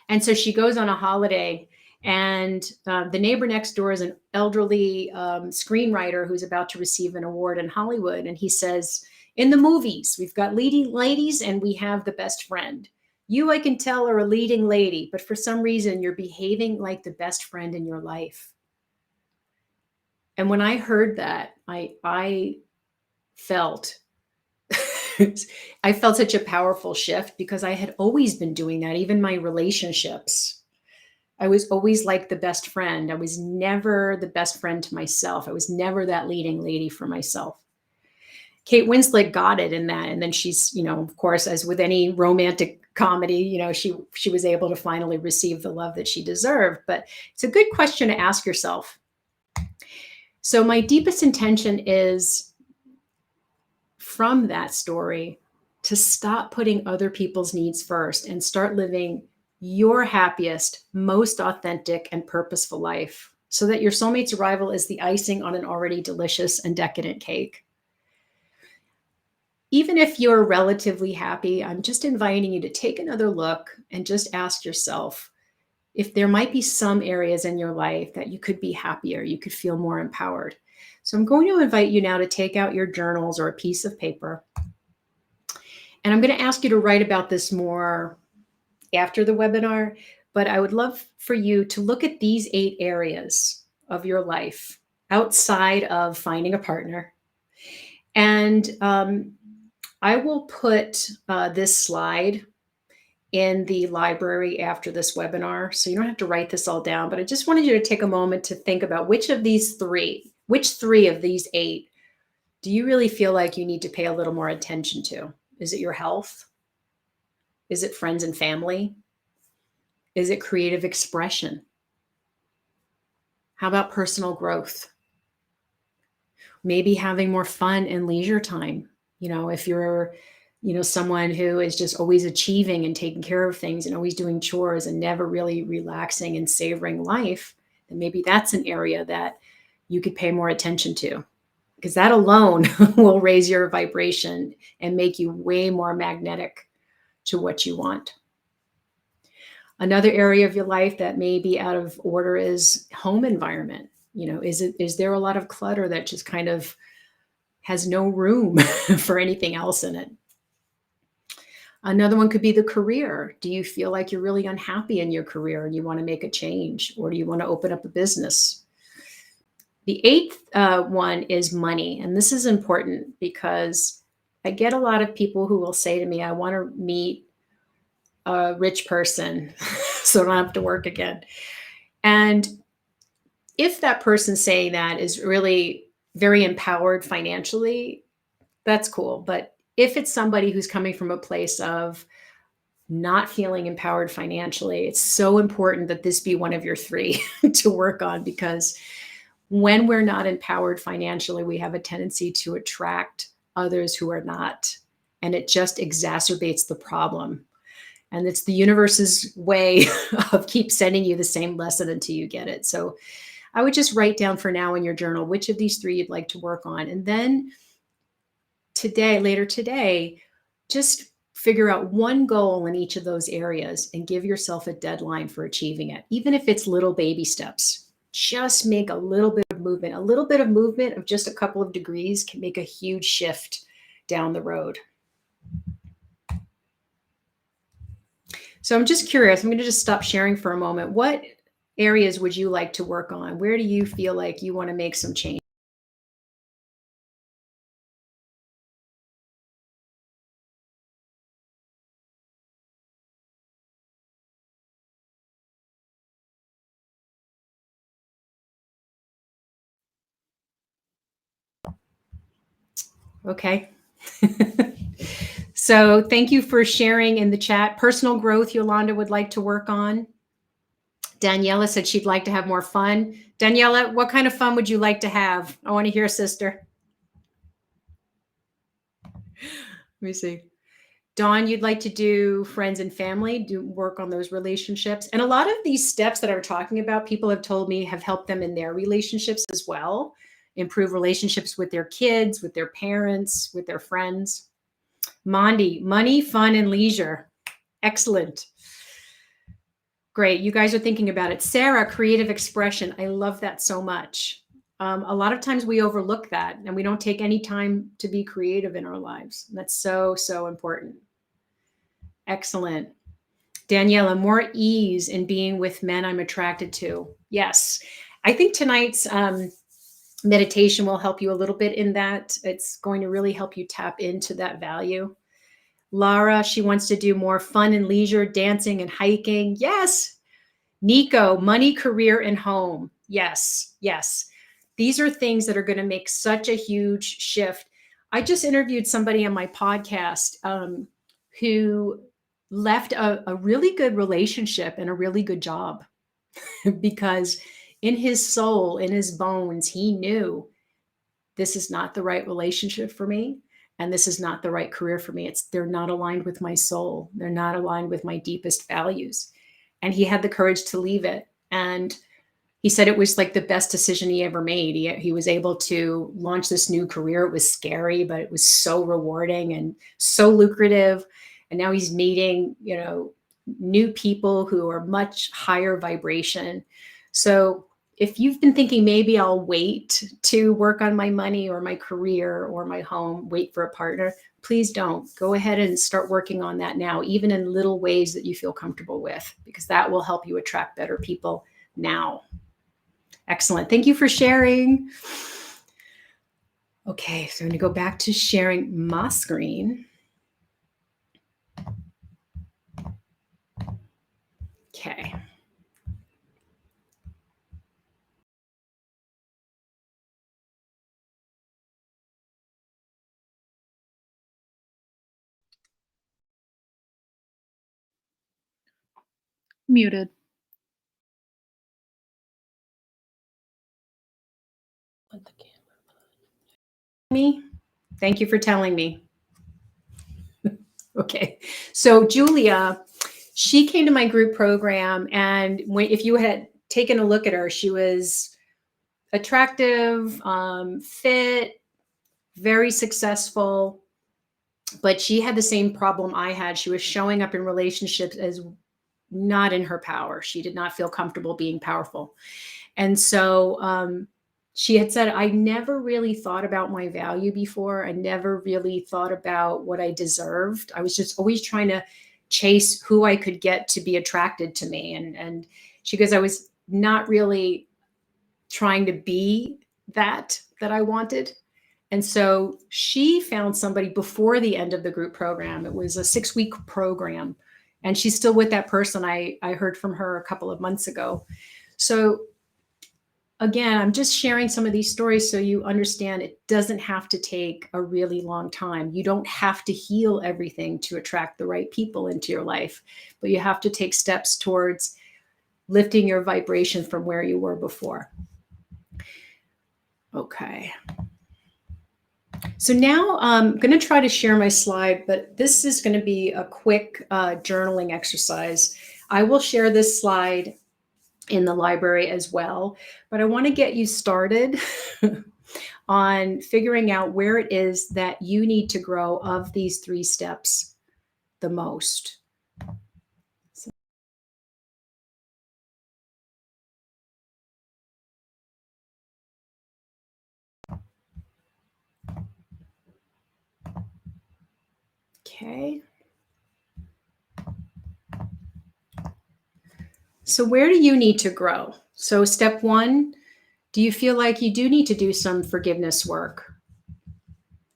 And so she goes on a holiday, and the neighbor next door is an elderly screenwriter who's about to receive an award in Hollywood. And he says, in the movies, we've got leading ladies and we have the best friend. You, I can tell, are a leading lady, but for some reason, you're behaving like the best friend in your life. And when I heard that, I felt such a powerful shift, because I had always been doing that, even my relationships. I was always like the best friend. I was never the best friend to myself. I was never that leading lady for myself. Kate Winslet got it in that. And then she's, of course, as with any romantic comedy, she was able to finally receive the love that she deserved. But it's a good question to ask yourself. So my deepest intention is, from that story, to stop putting other people's needs first and start living your happiest, most authentic, and purposeful life so that your soulmate's arrival is the icing on an already delicious and decadent cake. Even if you're relatively happy, I'm just inviting you to take another look and just ask yourself if there might be some areas in your life that you could be happier, you could feel more empowered. So I'm going to invite you now to take out your journals or a piece of paper. And I'm going to ask you to write about this more after the webinar, but I would love for you to look at these 8 areas of your life outside of finding a partner. And I will put this slide in the library after this webinar, so you don't have to write this all down, but I just wanted you to take a moment to think about which 3 of these 8 do you really feel like you need to pay a little more attention to? Is it your health? Is it friends and family? Is it creative expression? How about personal growth? Maybe having more fun and leisure time. If you're, someone who is just always achieving and taking care of things and always doing chores and never really relaxing and savoring life, then maybe that's an area that you could pay more attention to, because that alone will raise your vibration and make you way more magnetic to what you want. Another area of your life that may be out of order is home environment. Is there a lot of clutter that just kind of has no room for anything else in it? Another one could be the career. Do you feel like you're really unhappy in your career and you want to make a change, or do you want to open up a business? The 8th one is money. And this is important because I get a lot of people who will say to me, I want to meet a rich person so I don't have to work again. And if that person saying that is really very empowered financially, that's cool. But if it's somebody who's coming from a place of not feeling empowered financially, it's so important that this be one of your 3 to work on, because when we're not empowered financially, we have a tendency to attract others who are not, and it just exacerbates the problem. And it's the universe's way of keep sending you the same lesson until you get it. So I would just write down for now in your journal which of these 3 you'd like to work on. And then later today, just figure out one goal in each of those areas and give yourself a deadline for achieving it. Even if it's little baby steps, just make a little bit of movement. A little bit of movement of just a couple of degrees can make a huge shift down the road. So I'm just curious, I'm going to just stop sharing for a moment. What areas would you like to work on? Where do you feel like you want to make some change? Okay. So thank you for sharing in the chat. Personal growth, Yolanda would like to work on. Daniela said she'd like to have more fun. Daniela, what kind of fun would you like to have? I want to hear, sister. Let me see. Dawn, you'd like to do friends and family, do work on those relationships. And a lot of these steps that I'm talking about, people have told me have helped them in their relationships as well. Improve relationships with their kids, with their parents, with their friends. Mondi, money, fun, and leisure. Excellent. Great. You guys are thinking about it. Sarah, creative expression. I love that so much. A lot of times we overlook that and we don't take any time to be creative in our lives. That's so, so important. Excellent. Daniela, more ease in being with men I'm attracted to. Yes. I think tonight's meditation will help you a little bit in that. It's going to really help you tap into that value. Lara, she wants to do more fun and leisure, dancing and hiking. Yes. Nico, money, career, and home. Yes. Yes. These are things that are going to make such a huge shift. I just interviewed somebody on my podcast who left a really good relationship and a really good job because in his soul, in his bones, he knew this is not the right relationship for me. and this is not the right career for me. They're not aligned with my soul. They're not aligned with my deepest values. And he had the courage to leave it. And he said it was like the best decision he ever made. He was able to launch this new career. It was scary, but it was so rewarding and so lucrative. And now he's meeting, new people who are much higher vibration. So if you've been thinking maybe I'll wait to work on my money or my career or my home, wait for a partner, please don't. Go ahead and start working on that now, even in little ways that you feel comfortable with, because that will help you attract better people now. Excellent. Thank you for sharing. Okay, so I'm going to go back to sharing my screen. Okay. Muted. Me? Thank you for telling me. Okay. So Julia, she came to my group program, and if you had taken a look at her, she was attractive, fit, very successful, but she had the same problem I had. She was showing up in relationships as not in her power. She did not feel comfortable being powerful. And so she had said, I never really thought about my value before. I never really thought about what I deserved. I was just always trying to chase who I could get to be attracted to me. And she goes, I was not really trying to be that I wanted. And so she found somebody before the end of the group program. It was a 6-week program, and she's still with that person. I heard from her a couple of months ago. So again, I'm just sharing some of these stories so you understand it doesn't have to take a really long time. You don't have to heal everything to attract the right people into your life, but you have to take steps towards lifting your vibration from where you were before. Okay. So now I'm going to try to share my slide, but this is going to be a quick journaling exercise. I will share this slide in the library as well, but I want to get you started on figuring out where it is that you need to grow of these 3 steps the most. Okay. So where do you need to grow? So step 1, do you feel like you do need to do some forgiveness work?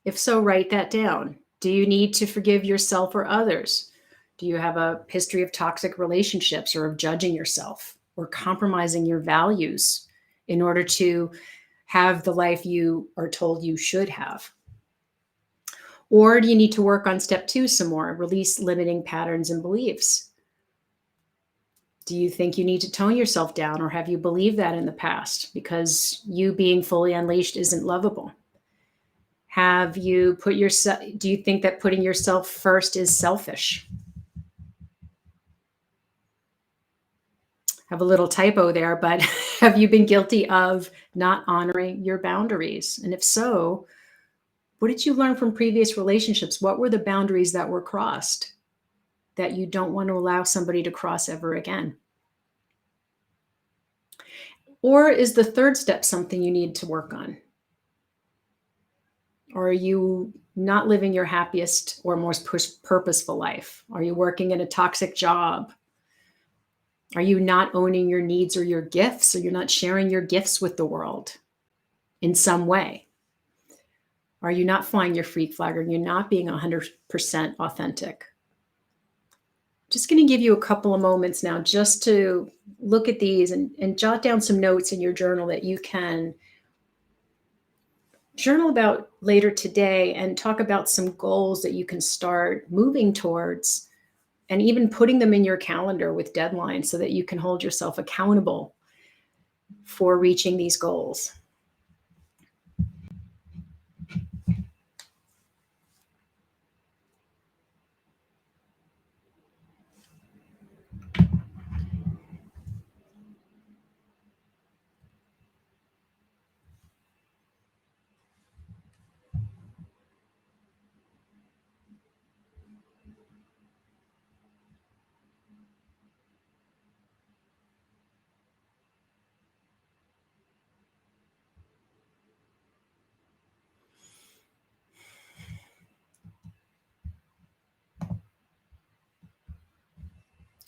If so, write that down. Do you need to forgive yourself or others? Do you have a history of toxic relationships or of judging yourself or compromising your values in order to have the life you are told you should have? Or do you need to work on step 2 some more, release limiting patterns and beliefs? Do you think you need to tone yourself down, or have you believed that in the past because you being fully unleashed isn't lovable? Do you think that putting yourself first is selfish? Have a little typo there, but have you been guilty of not honoring your boundaries? And if so, what did you learn from previous relationships? What were the boundaries that were crossed that you don't want to allow somebody to cross ever again? Or is the 3rd step something you need to work on? Or are you not living your happiest or most purposeful life? Are you working in a toxic job? Are you not owning your needs or your gifts? Or you're not sharing your gifts with the world in some way? Are you not flying your freak flag? Or you're not being 100% authentic? Just going to give you a couple of moments now just to look at these and jot down some notes in your journal that you can journal about later today, and talk about some goals that you can start moving towards, and even putting them in your calendar with deadlines so that you can hold yourself accountable for reaching these goals.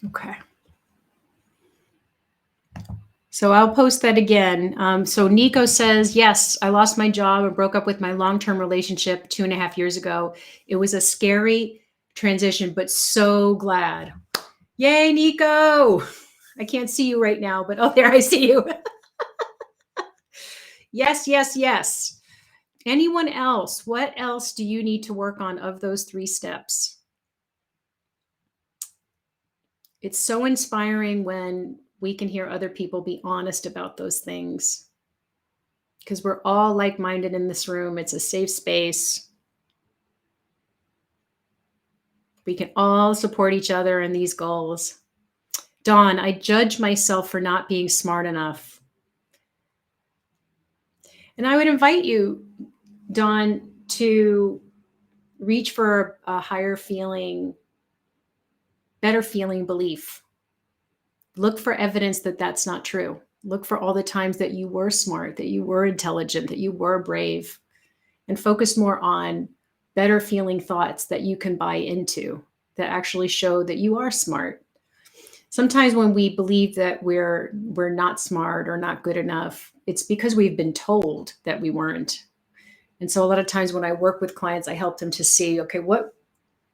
Okay. So I'll post that again. So Nico says, yes, I lost my job and broke up with my long-term relationship 2.5 years ago. It was a scary transition, but so glad. Yay, Nico. I can't see you right now, but oh, there I see you. Yes, yes, yes. Anyone else? What else do you need to work on of those 3 steps? It's so inspiring when we can hear other people be honest about those things, because we're all like-minded in this room. It's a safe space. We can all support each other in these goals. Dawn, I judge myself for not being smart enough. And I would invite you, Dawn, to reach for a higher feeling, better feeling belief. Look for evidence that that's not true. Look for all the times that you were smart, that you were intelligent, that you were brave, and focus more on better feeling thoughts that you can buy into, that actually show that you are smart. Sometimes when we believe that we're not smart or not good enough, it's because we've been told that we weren't. And so a lot of times when I work with clients, I help them to see, okay, what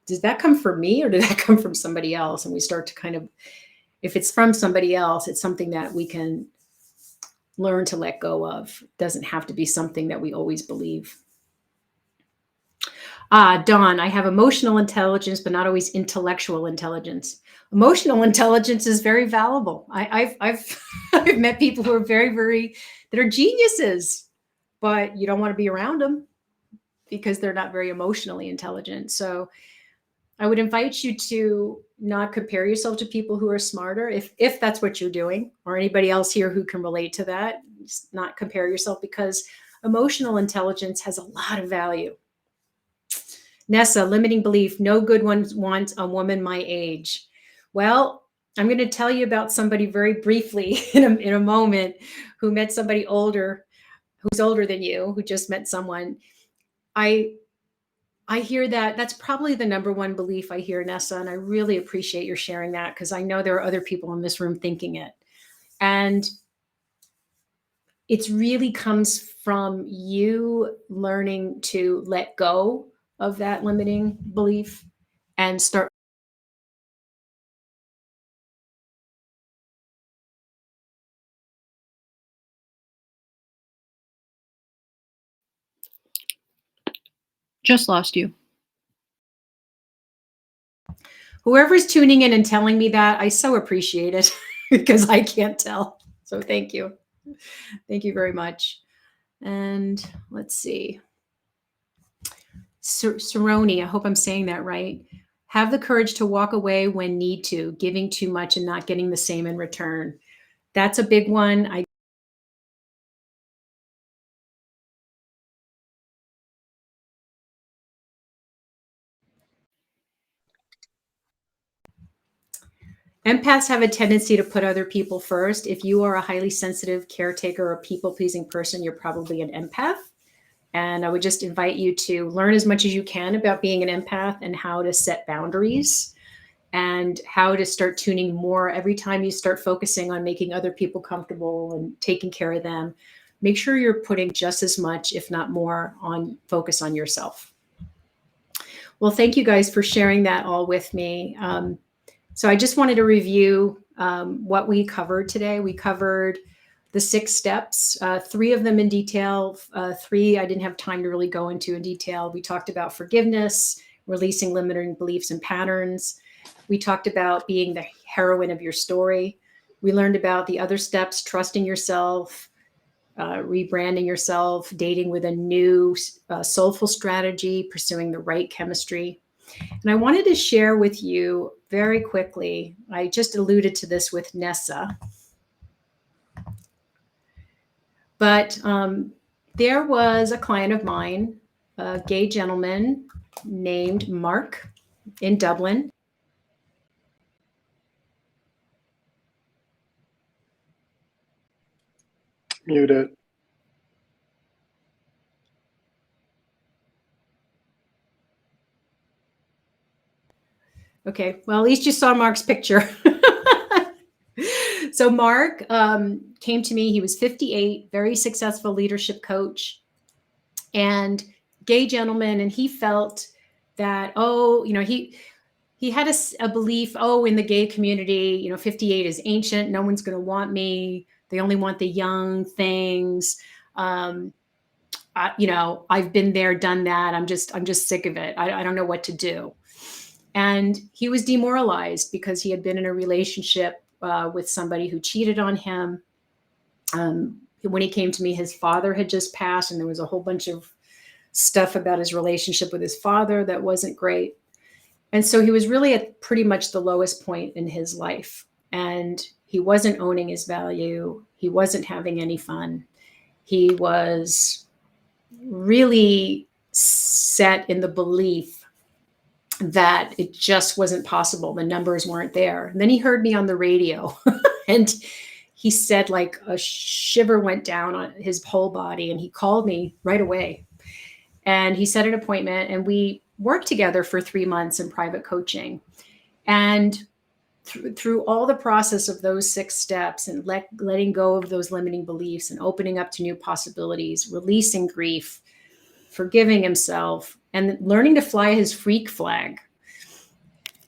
did that come from me or did that come from somebody else? And we start to kind of, if it's from somebody else, it's something that we can learn to let go of. It doesn't have to be something that we always believe. Dawn, I have emotional intelligence, but not always intellectual intelligence. Emotional intelligence is very valuable. I've I've met people who are that are geniuses, but you don't want to be around them because they're not very emotionally intelligent. So I would invite you to not compare yourself to people who are smarter, if that's what you're doing, or anybody else here who can relate to that. Just not compare yourself, because emotional intelligence has a lot of value. Nessa, limiting belief, no good ones want a woman my age. Well, I'm going to tell you about somebody very briefly in a moment who met somebody older, who's older than you, who just met someone. I hear that. That's probably the number one belief I hear, Nessa, and I really appreciate your sharing that, because I know there are other people in this room thinking it. And it really comes from you learning to let go of that limiting belief and start. Just lost you. Whoever's tuning in and telling me that, I so appreciate it because I can't tell. So thank you. Thank you very much. And let's see. Saroni, I hope I'm saying that right. Have the courage to walk away when need to, giving too much and not getting the same in return. That's a big one. Empaths have a tendency to put other people first. If you are a highly sensitive caretaker or people-pleasing person, you're probably an empath. And I would just invite you to learn as much as you can about being an empath and how to set boundaries and how to start tuning more every time you start focusing on making other people comfortable and taking care of them. Make sure you're putting just as much, if not more, on focus on yourself. Well, thank you guys for sharing that all with me. So I just wanted to review what we covered today. We covered the 6 steps, 3 of them in detail. 3 I didn't have time to really go into in detail. We talked about forgiveness, releasing limiting beliefs and patterns. We talked about being the heroine of your story. We learned about the other steps, trusting yourself, rebranding yourself, dating with a new soulful strategy, pursuing the right chemistry. And I wanted to share with you very quickly, I just alluded to this with Nessa, but there was a client of mine, a gay gentleman named Mark in Dublin. Mute it. Okay, well, at least you saw Mark's picture. So Mark came to me. He was 58, very successful leadership coach, and gay gentleman. And he felt that, he had a belief, in the gay community, 58 is ancient. No one's going to want me. They only want the young things. I've been there, done that. I'm just sick of it. I don't know what to do. And he was demoralized because he had been in a relationship with somebody who cheated on him. When he came to me, his father had just passed, and there was a whole bunch of stuff about his relationship with his father that wasn't great. And so he was really at pretty much the lowest point in his life. And he wasn't owning his value. He wasn't having any fun. He was really set in the belief that it just wasn't possible. The numbers weren't there. And then he heard me on the radio and he said, like, a shiver went down on his whole body, and he called me right away. And he set an appointment, and we worked together for 3 months in private coaching. And through all the process of those 6 steps and letting go of those limiting beliefs and opening up to new possibilities, releasing grief, forgiving himself, and learning to fly his freak flag,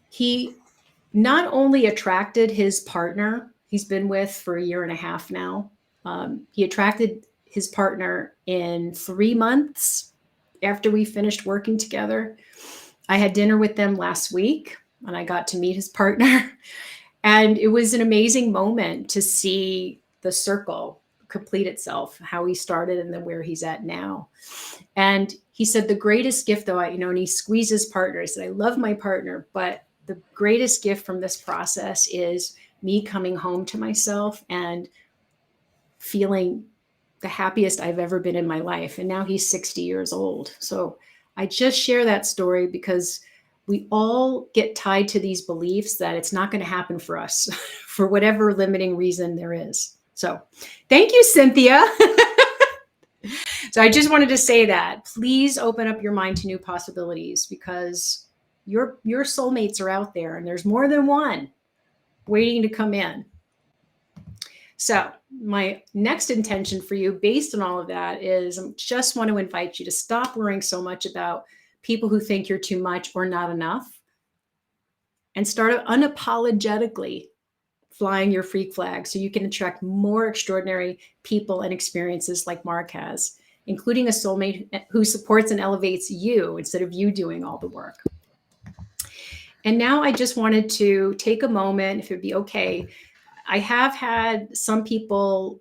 he not only attracted his partner he's been with for 1.5 years now. He attracted his partner in 3 months after we finished working together. I had dinner with them last week, and I got to meet his partner. And it was an amazing moment to see the circle complete itself, how he started and then where he's at now. And he said the greatest gift, though, and he squeezed his partner. He said, I love my partner, but the greatest gift from this process is me coming home to myself and feeling the happiest I've ever been in my life. And now he's 60 years old. So I just share that story because we all get tied to these beliefs that it's not going to happen for us for whatever limiting reason there is. So thank you, Cynthia. So I just wanted to say that. Please open up your mind to new possibilities, because your soulmates are out there, and there's more than one waiting to come in. So my next intention for you, based on all of that, is I just want to invite you to stop worrying so much about people who think you're too much or not enough, and start unapologetically flying your freak flag so you can attract more extraordinary people and experiences like Mark has, including a soulmate who supports and elevates you instead of you doing all the work. And now I just wanted to take a moment, if it'd be okay. I have had some people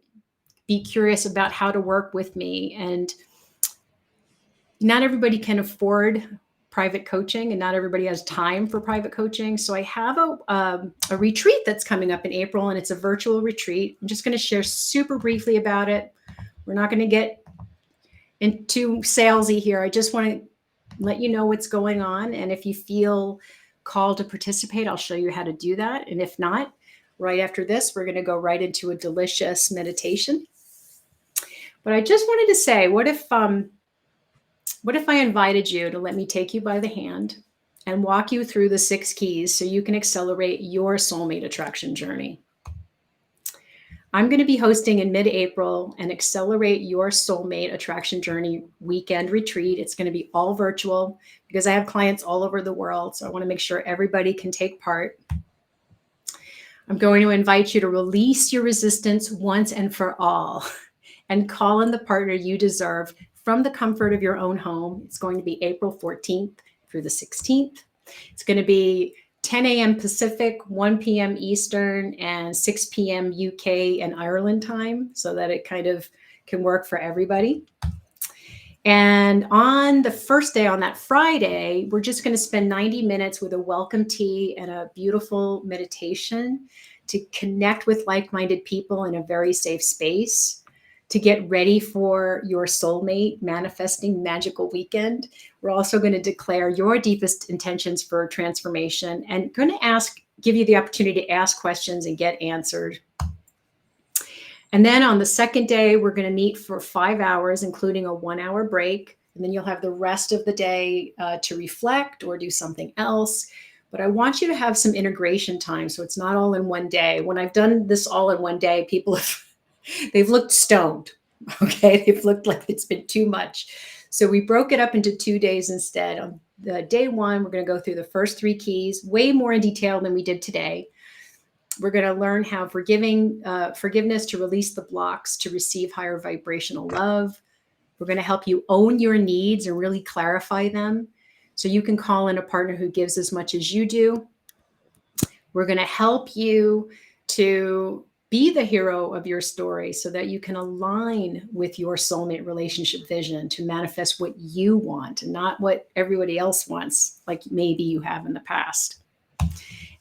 be curious about how to work with me, and not everybody can afford private coaching, and not everybody has time for private coaching. So I have a retreat that's coming up in April, and it's a virtual retreat. I'm just going to share super briefly about it. We're not going to get into salesy here. I just want to let you know what's going on. And if you feel called to participate, I'll show you how to do that. And if not, right after this, we're going to go right into a delicious meditation. But I just wanted to say, what if I invited you to let me take you by the hand and walk you through the 6 keys so you can accelerate your soulmate attraction journey? I'm going to be hosting in mid-April an Accelerate Your Soulmate Attraction Journey weekend retreat. It's going to be all virtual because I have clients all over the world. So I want to make sure everybody can take part. I'm going to invite you to release your resistance once and for all and call in the partner you deserve from the comfort of your own home. It's going to be April 14th through the 16th. It's going to be 10 a.m. Pacific, 1 p.m. Eastern, and 6 p.m. UK and Ireland time, so that it kind of can work for everybody. And on the first day, on that Friday, we're just going to spend 90 minutes with a welcome tea and a beautiful meditation to connect with like-minded people in a very safe space, to get ready for your soulmate manifesting magical weekend. We're also going to declare your deepest intentions for transformation and going to give you the opportunity to ask questions and get answered. And then on the second day, we're going to meet for 5 hours, including a 1-hour break. And then you'll have the rest of the day to reflect or do something else. but I want you to have some integration time. So it's not all in one day. When I've done this all in one day, people have, they've looked stoned. Okay. They've looked like it's been too much. So we broke it up into 2 days instead. On the day one, we're going to go through the first 3 keys, way more in detail than we did today. We're going to learn how forgiveness to release the blocks to receive higher vibrational love. We're going to help you own your needs and really clarify them so you can call in a partner who gives as much as you do. We're going to help you to be the hero of your story so that you can align with your soulmate relationship vision to manifest what you want and not what everybody else wants, like maybe you have in the past.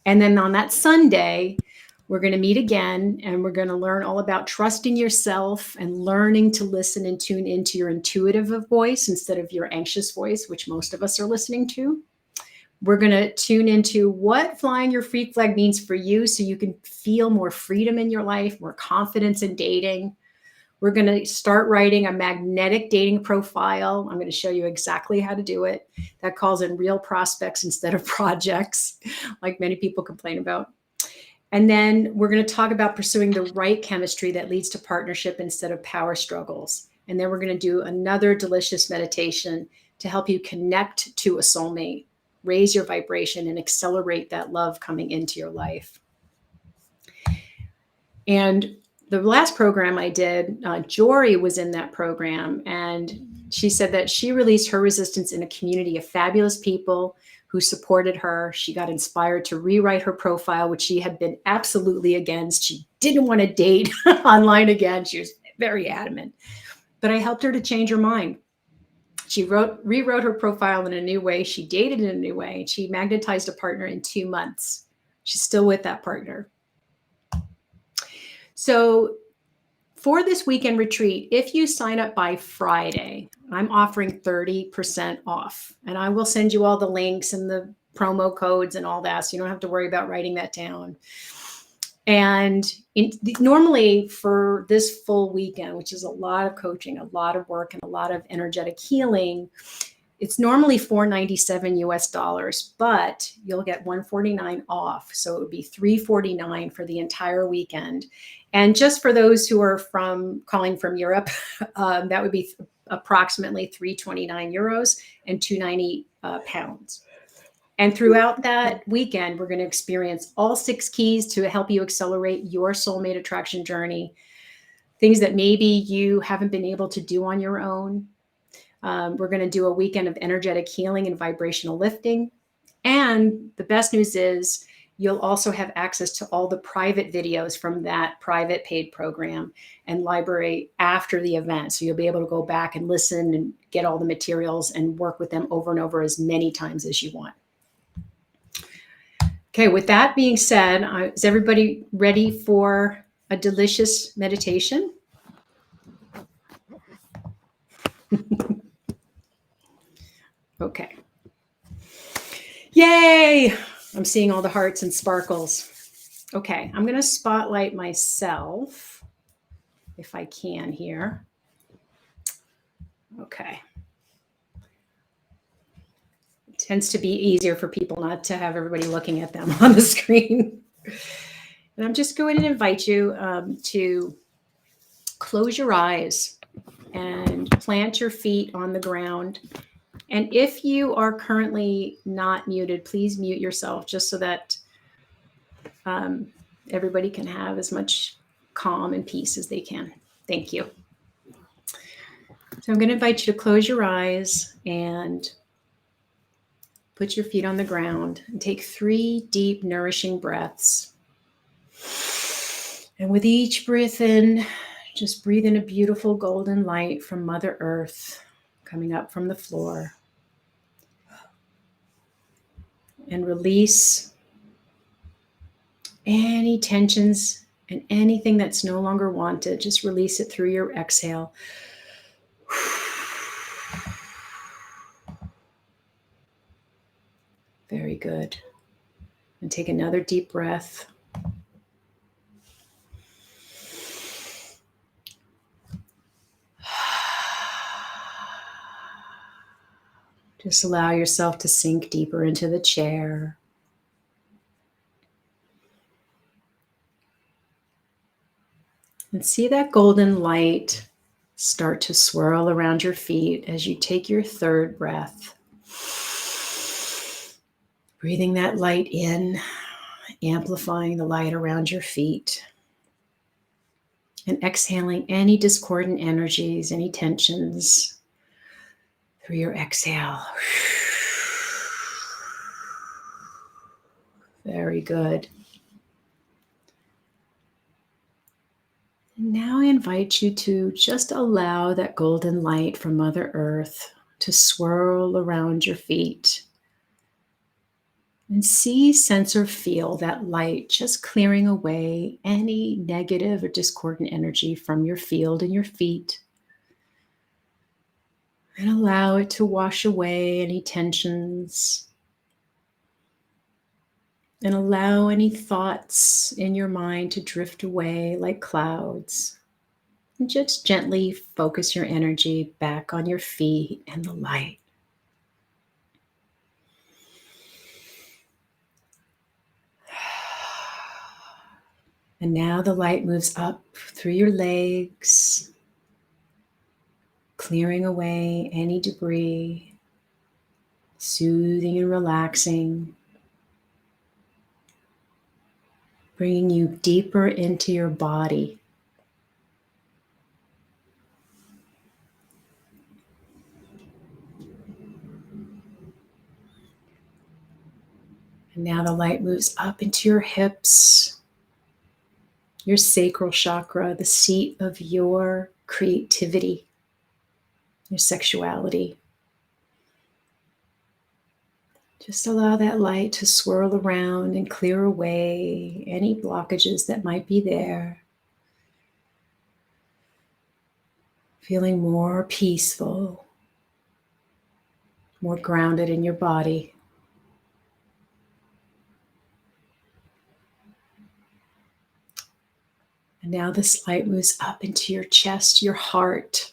And then on that Sunday, we're going to meet again, and we're going to learn all about trusting yourself and learning to listen and tune into your intuitive voice instead of your anxious voice, which most of us are listening to. We're going to tune into what flying your freak flag means for you so you can feel more freedom in your life, more confidence in dating. We're going to start writing a magnetic dating profile. I'm going to show you exactly how to do it. That calls in real prospects instead of projects, like many people complain about. And then we're going to talk about pursuing the right chemistry that leads to partnership instead of power struggles. And then we're going to do another delicious meditation to help you connect to a soulmate, raise your vibration, and accelerate that love coming into your life. And the last program I did, Jory was in that program, and she said that she released her resistance in a community of fabulous people who supported her. She got inspired to rewrite her profile, which she had been absolutely against. She didn't want to date online again. She was very adamant, but I helped her to change her mind. She rewrote her profile in a new way. She dated in a new way. She magnetized a partner in 2 months. She's still with that partner. So for this weekend retreat, if you sign up by Friday, I'm offering 30% off, and I will send you all the links and the promo codes and all that, so you don't have to worry about writing that down. And normally for this full weekend, which is a lot of coaching, a lot of work, and a lot of energetic healing, it's normally $497 US, but you'll get $149 off. So it would be $349 for the entire weekend. And just for those who are calling from Europe, that would be approximately 329 euros and 290 pounds. And throughout that weekend, we're going to experience all 6 keys to help you accelerate your soulmate attraction journey. Things that maybe you haven't been able to do on your own. We're going to do a weekend of energetic healing and vibrational lifting. And the best news is you'll also have access to all the private videos from that private paid program and library after the event. So you'll be able to go back and listen and get all the materials and work with them over and over as many times as you want. Okay, with that being said, is everybody ready for a delicious meditation? Okay. Yay! I'm seeing all the hearts and sparkles. Okay, I'm going to spotlight myself if I can here. Okay. It tends to be easier for people not to have everybody looking at them on the screen. And I'm just going to invite you to close your eyes and plant your feet on the ground. And if you are currently not muted, please mute yourself just so that everybody can have as much calm and peace as they can. Thank you. So I'm going to invite you to close your eyes and put your feet on the ground and take 3 deep, nourishing breaths. And with each breath in, just breathe in a beautiful golden light from Mother Earth coming up from the floor. And release any tensions and anything that's no longer wanted. Just release it through your exhale. Very good. And take another deep breath. Just allow yourself to sink deeper into the chair And see that golden light start to swirl around your feet as you take your third breath. Breathing that light in, amplifying the light around your feet. And exhaling any discordant energies, any tensions through your exhale. Very good. And now I invite you to just allow that golden light from Mother Earth to swirl around your feet. And see, sense, or feel that light just clearing away any negative or discordant energy from your field and your feet. And allow it to wash away any tensions. And allow any thoughts in your mind to drift away like clouds. And just gently focus your energy back on your feet and the light. And now the light moves up through your legs, clearing away any debris, soothing and relaxing, bringing you deeper into your body. And now the light moves up into your hips, your sacral chakra, the seat of your creativity, your sexuality. Just allow that light to swirl around and clear away any blockages that might be there. Feeling more peaceful, more grounded in your body. And now this light moves up into your chest, your heart,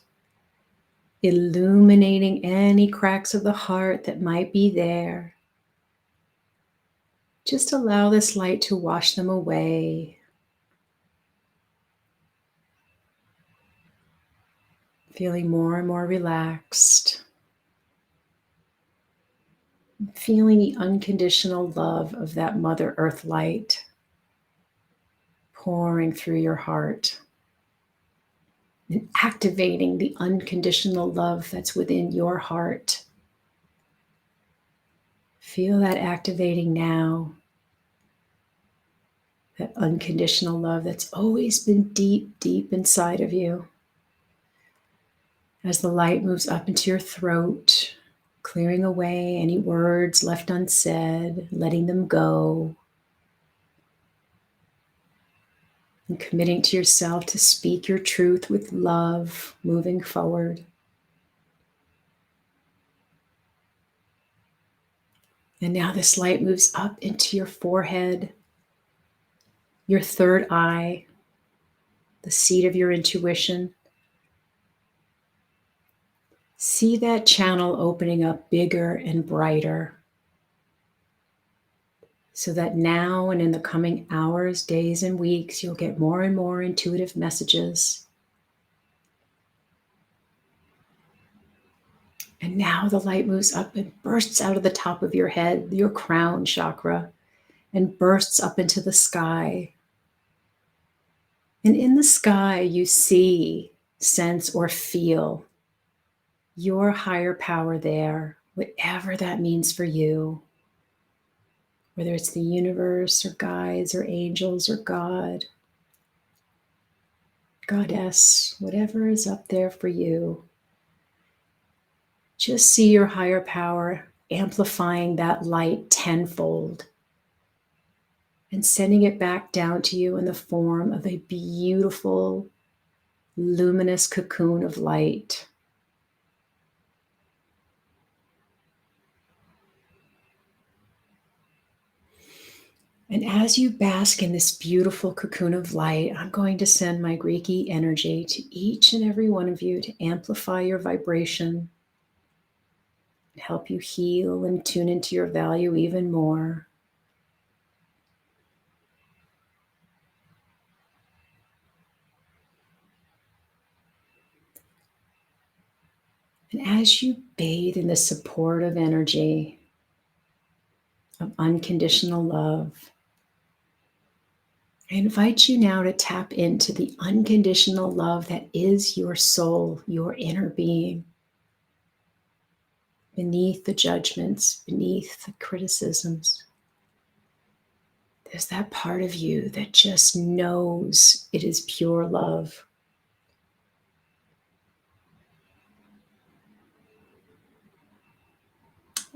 illuminating any cracks of the heart that might be there. Just allow this light to wash them away. Feeling more and more relaxed. Feeling the unconditional love of that Mother Earth light pouring through your heart and activating the unconditional love that's within your heart. Feel that activating now. That unconditional love that's always been deep, deep inside of you. As the light moves up into your throat, clearing away any words left unsaid, letting them go. And committing to yourself to speak your truth with love, moving forward. And now this light moves up into your forehead, your third eye, the seat of your intuition. See that channel opening up bigger and brighter, so that now and in the coming hours, days, and weeks, you'll get more and more intuitive messages. And now the light moves up and bursts out of the top of your head, your crown chakra, and bursts up into the sky. And in the sky, you see, sense, or feel your higher power there, whatever that means for you. Whether it's the universe or guides or angels or God, goddess, whatever is up there for you. Just see your higher power amplifying that light tenfold and sending it back down to you in the form of a beautiful, luminous cocoon of light. And as you bask in this beautiful cocoon of light, I'm going to send my Reiki energy to each and every one of you to amplify your vibration, help you heal and tune into your value even more. as you bathe in the supportive energy of unconditional love, I invite you now to tap into the unconditional love that is your soul, your inner being, beneath the judgments, beneath the criticisms. There's that part of you that just knows it is pure love.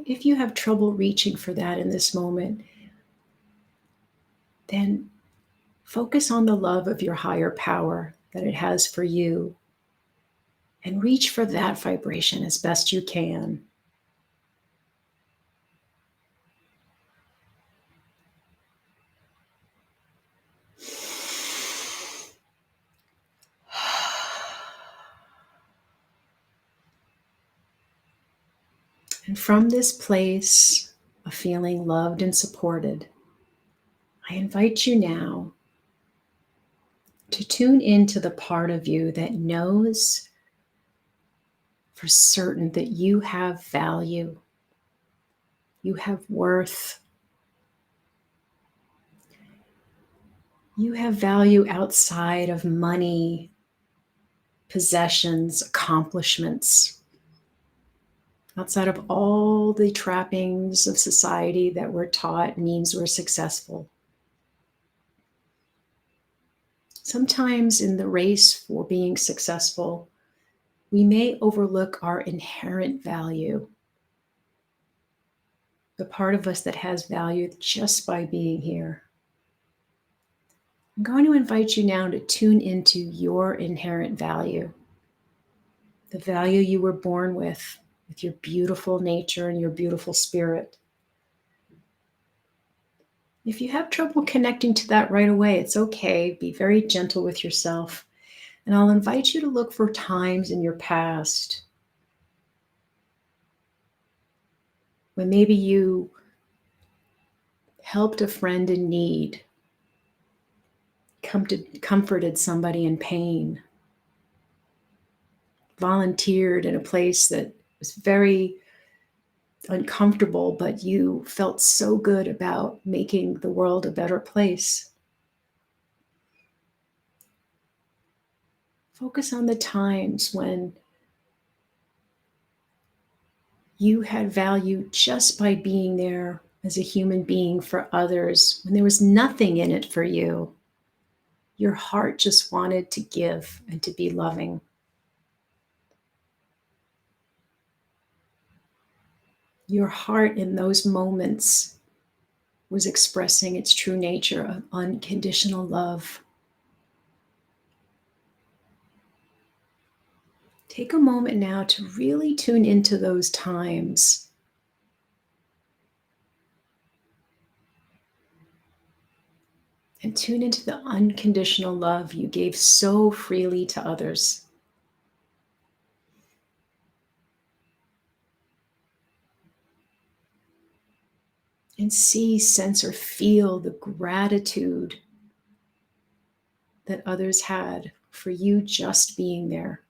If you have trouble reaching for that in this moment, then focus on the love of your higher power that it has for you and reach for that vibration as best you can. And from this place of feeling loved and supported, I invite you now to tune into the part of you that knows for certain that you have value, you have worth, you have value outside of money, possessions, accomplishments, outside of all the trappings of society that we're taught means we're successful. Sometimes in the race for being successful, we may overlook our inherent value, the part of us that has value just by being here. I'm going to invite you now to tune into your inherent value, the value you were born with your beautiful nature and your beautiful spirit. If you have trouble connecting to that right away, it's okay. Be very gentle with yourself. And I'll invite you to look for times in your past when maybe you helped a friend in need, comforted somebody in pain, volunteered in a place that was very uncomfortable, but you felt so good about making the world a better place. Focus on the times when you had value just by being there as a human being for others, when there was nothing in it for you. Your heart just wanted to give and to be loving. Your heart in those moments was expressing its true nature of unconditional love. Take a moment now to really tune into those times. And tune into the unconditional love you gave so freely to others. And see, sense, or feel the gratitude that others had for you just being there,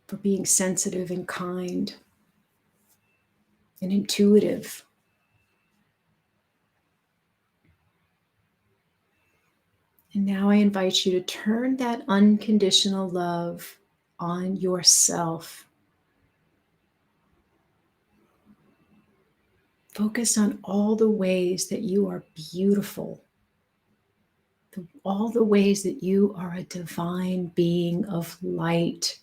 for being sensitive and kind and intuitive. And now I invite you to turn that unconditional love on yourself. Focus on all the ways that you are beautiful, all the ways that you are a divine being of light.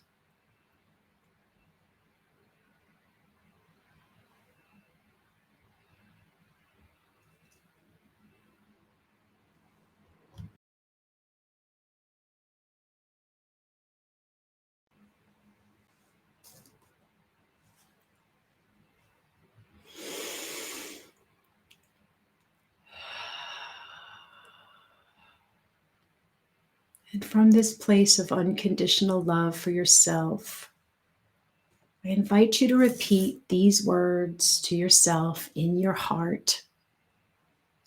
And from this place of unconditional love for yourself, I invite you to repeat these words to yourself in your heart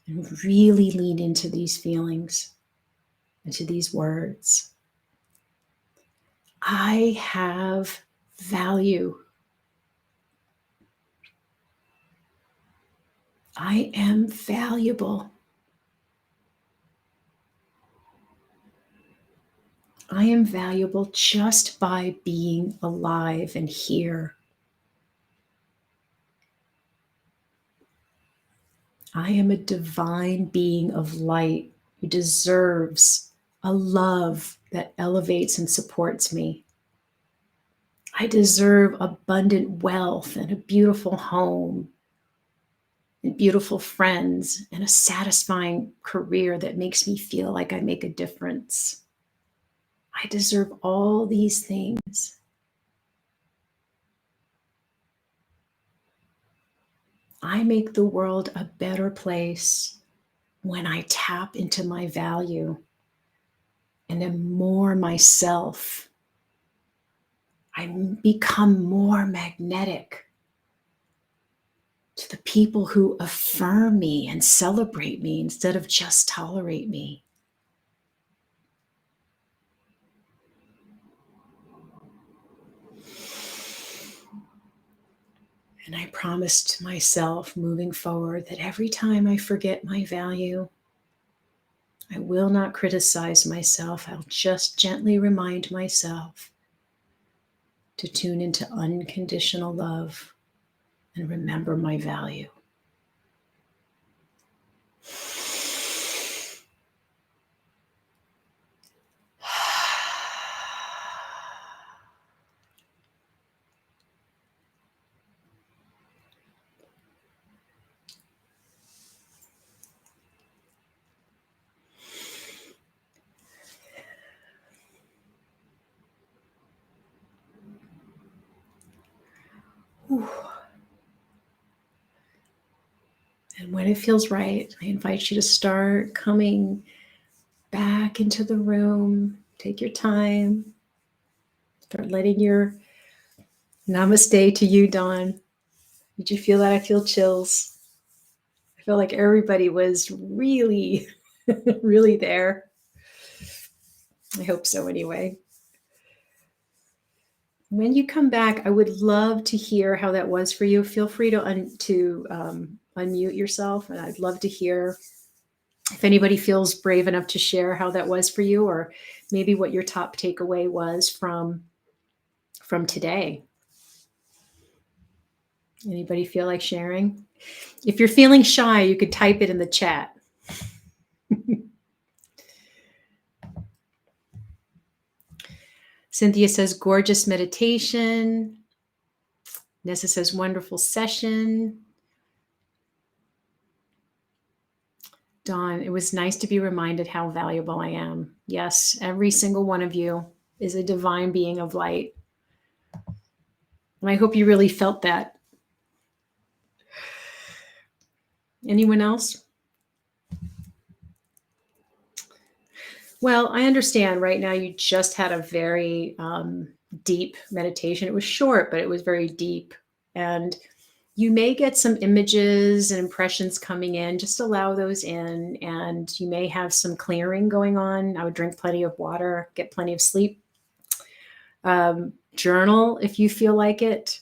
and really lean into these feelings, into these words. I have value. I am valuable. I am valuable just by being alive and here. I am a divine being of light who deserves a love that elevates and supports me. I deserve abundant wealth and a beautiful home and beautiful friends and a satisfying career that makes me feel like I make a difference. I deserve all these things. I make the world a better place when I tap into my value and am more myself. I become more magnetic to the people who affirm me and celebrate me instead of just tolerate me. And I promised myself moving forward that every time I forget my value, I will not criticize myself. I'll just gently remind myself to tune into unconditional love and remember my value. Whew. And when it feels right, I invite you to start coming back into the room. Take your time. Start letting your namaste to you, Dawn. Did you feel that? I feel chills. I feel like everybody was really, really there. I hope so anyway. When you come back, I would love to hear how that was for you. Feel free to unmute yourself, and I'd love to hear if anybody feels brave enough to share how that was for you, or maybe what your top takeaway was from today. Anybody feel like sharing? If you're feeling shy, you could type it in the chat. Cynthia says, gorgeous meditation. Nessa says, wonderful session. Dawn, it was nice to be reminded how valuable I am. Yes, every single one of you is a divine being of light. And I hope you really felt that. Anyone else? Well, I understand right now you just had a very deep meditation. It was short, but it was very deep. And you may get some images and impressions coming in. Just allow those in. And you may have some clearing going on. I would drink plenty of water, get plenty of sleep. Journal if you feel like it.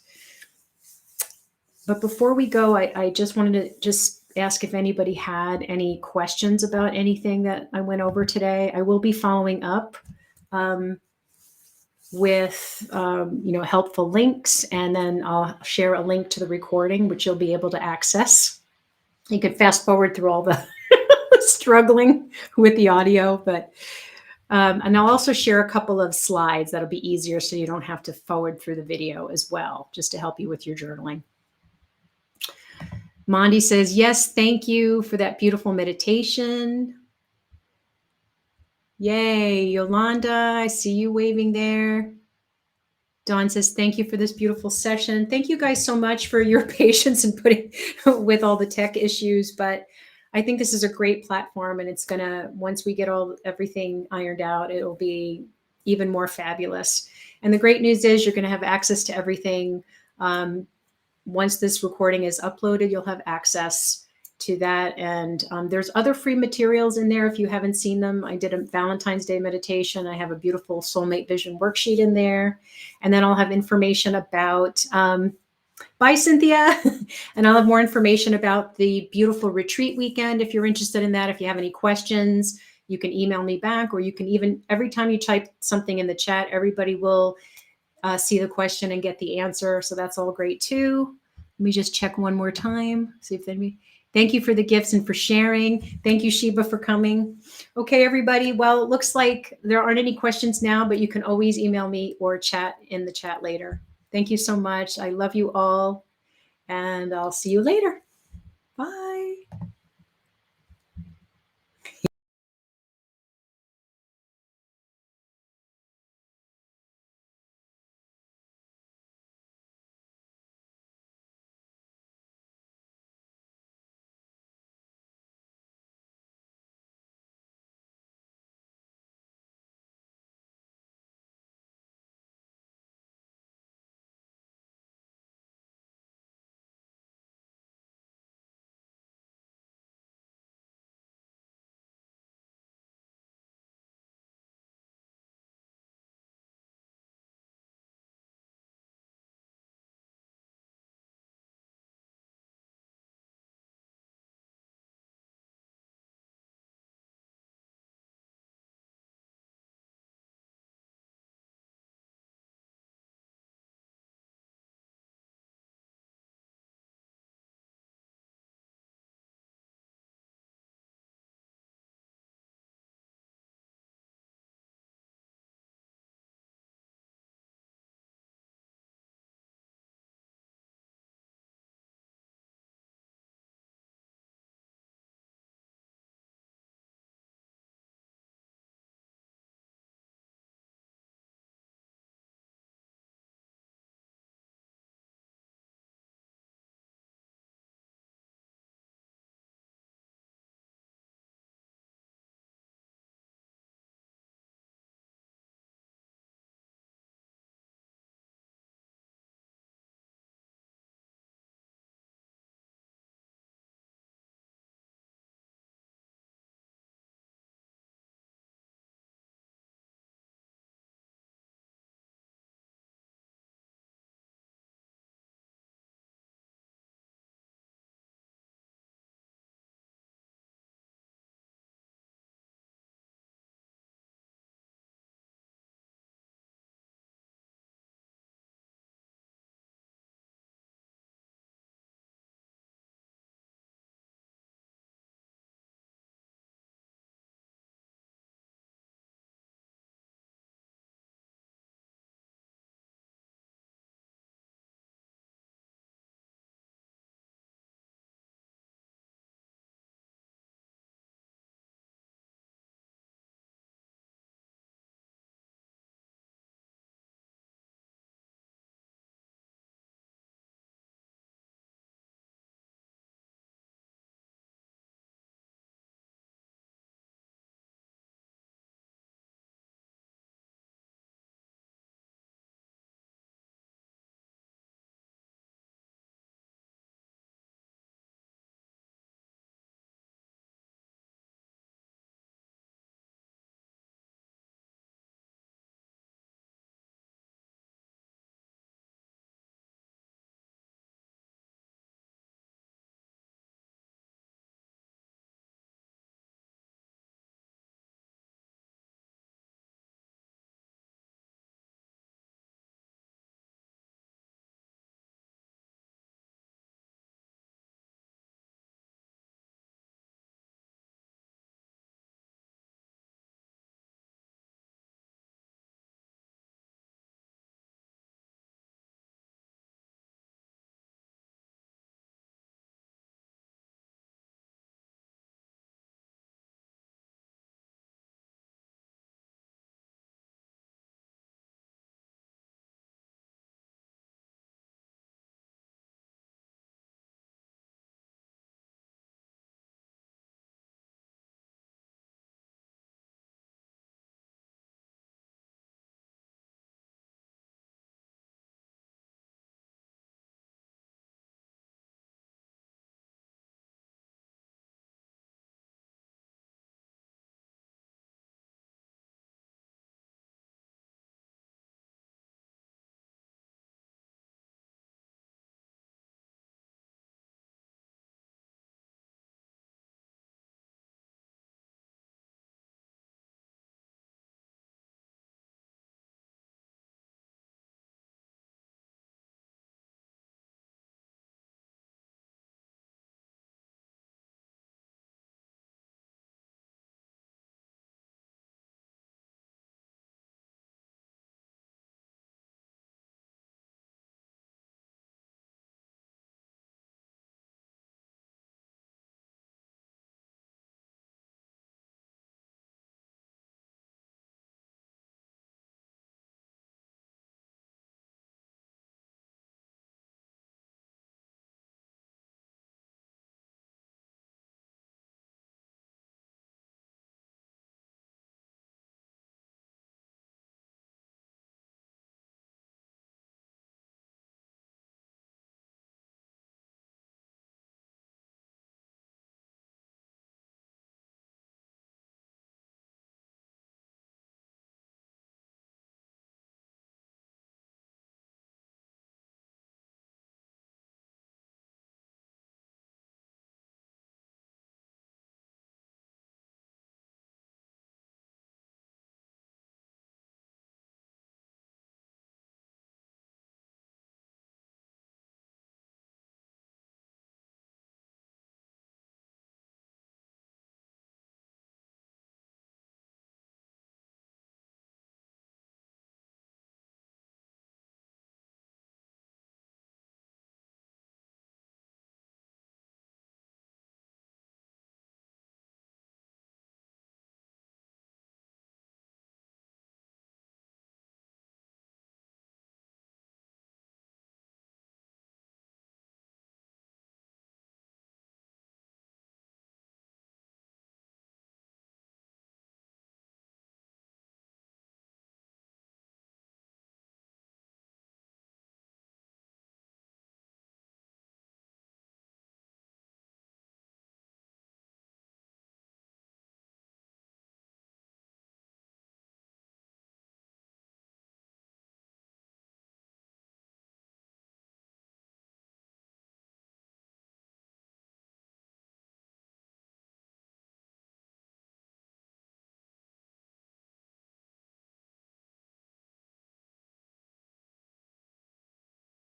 But before we go, I just wanted to ask if anybody had any questions about anything that I went over today. I will be following up with helpful links, and then I'll share a link to the recording, which you'll be able to access. You can fast forward through all the struggling with the audio, but and I'll also share a couple of slides that'll be easier, so you don't have to forward through the video as well, just to help you with your journaling. Mondi says, yes, thank you for that beautiful meditation. Yay, Yolanda, I see you waving there. Dawn says, thank you for this beautiful session. Thank you guys so much for your patience and putting with all the tech issues. But I think this is a great platform, and it's gonna, once we get everything ironed out, it'll be even more fabulous. And the great news is you're gonna have access to everything. Once this recording is uploaded, you'll have access, to that. And there's other free materials in there if you haven't seen them. I did a Valentine's Day meditation. I have a beautiful soulmate vision worksheet in there. And then I'll have information about, bye, Cynthia. And I'll have more information about the beautiful retreat weekend. If you're interested in that, if you have any questions, you can email me back, or you can even, every time you type something in the chat, everybody will see the question and get the answer. So that's all great too. Let me just check one more time. See if anybody. Thank you for the gifts and for sharing. Thank you, Sheba, for coming. Okay, everybody. Well, it looks like there aren't any questions now, but you can always email me or chat in the chat later. Thank you so much. I love you all, and I'll see you later. Bye.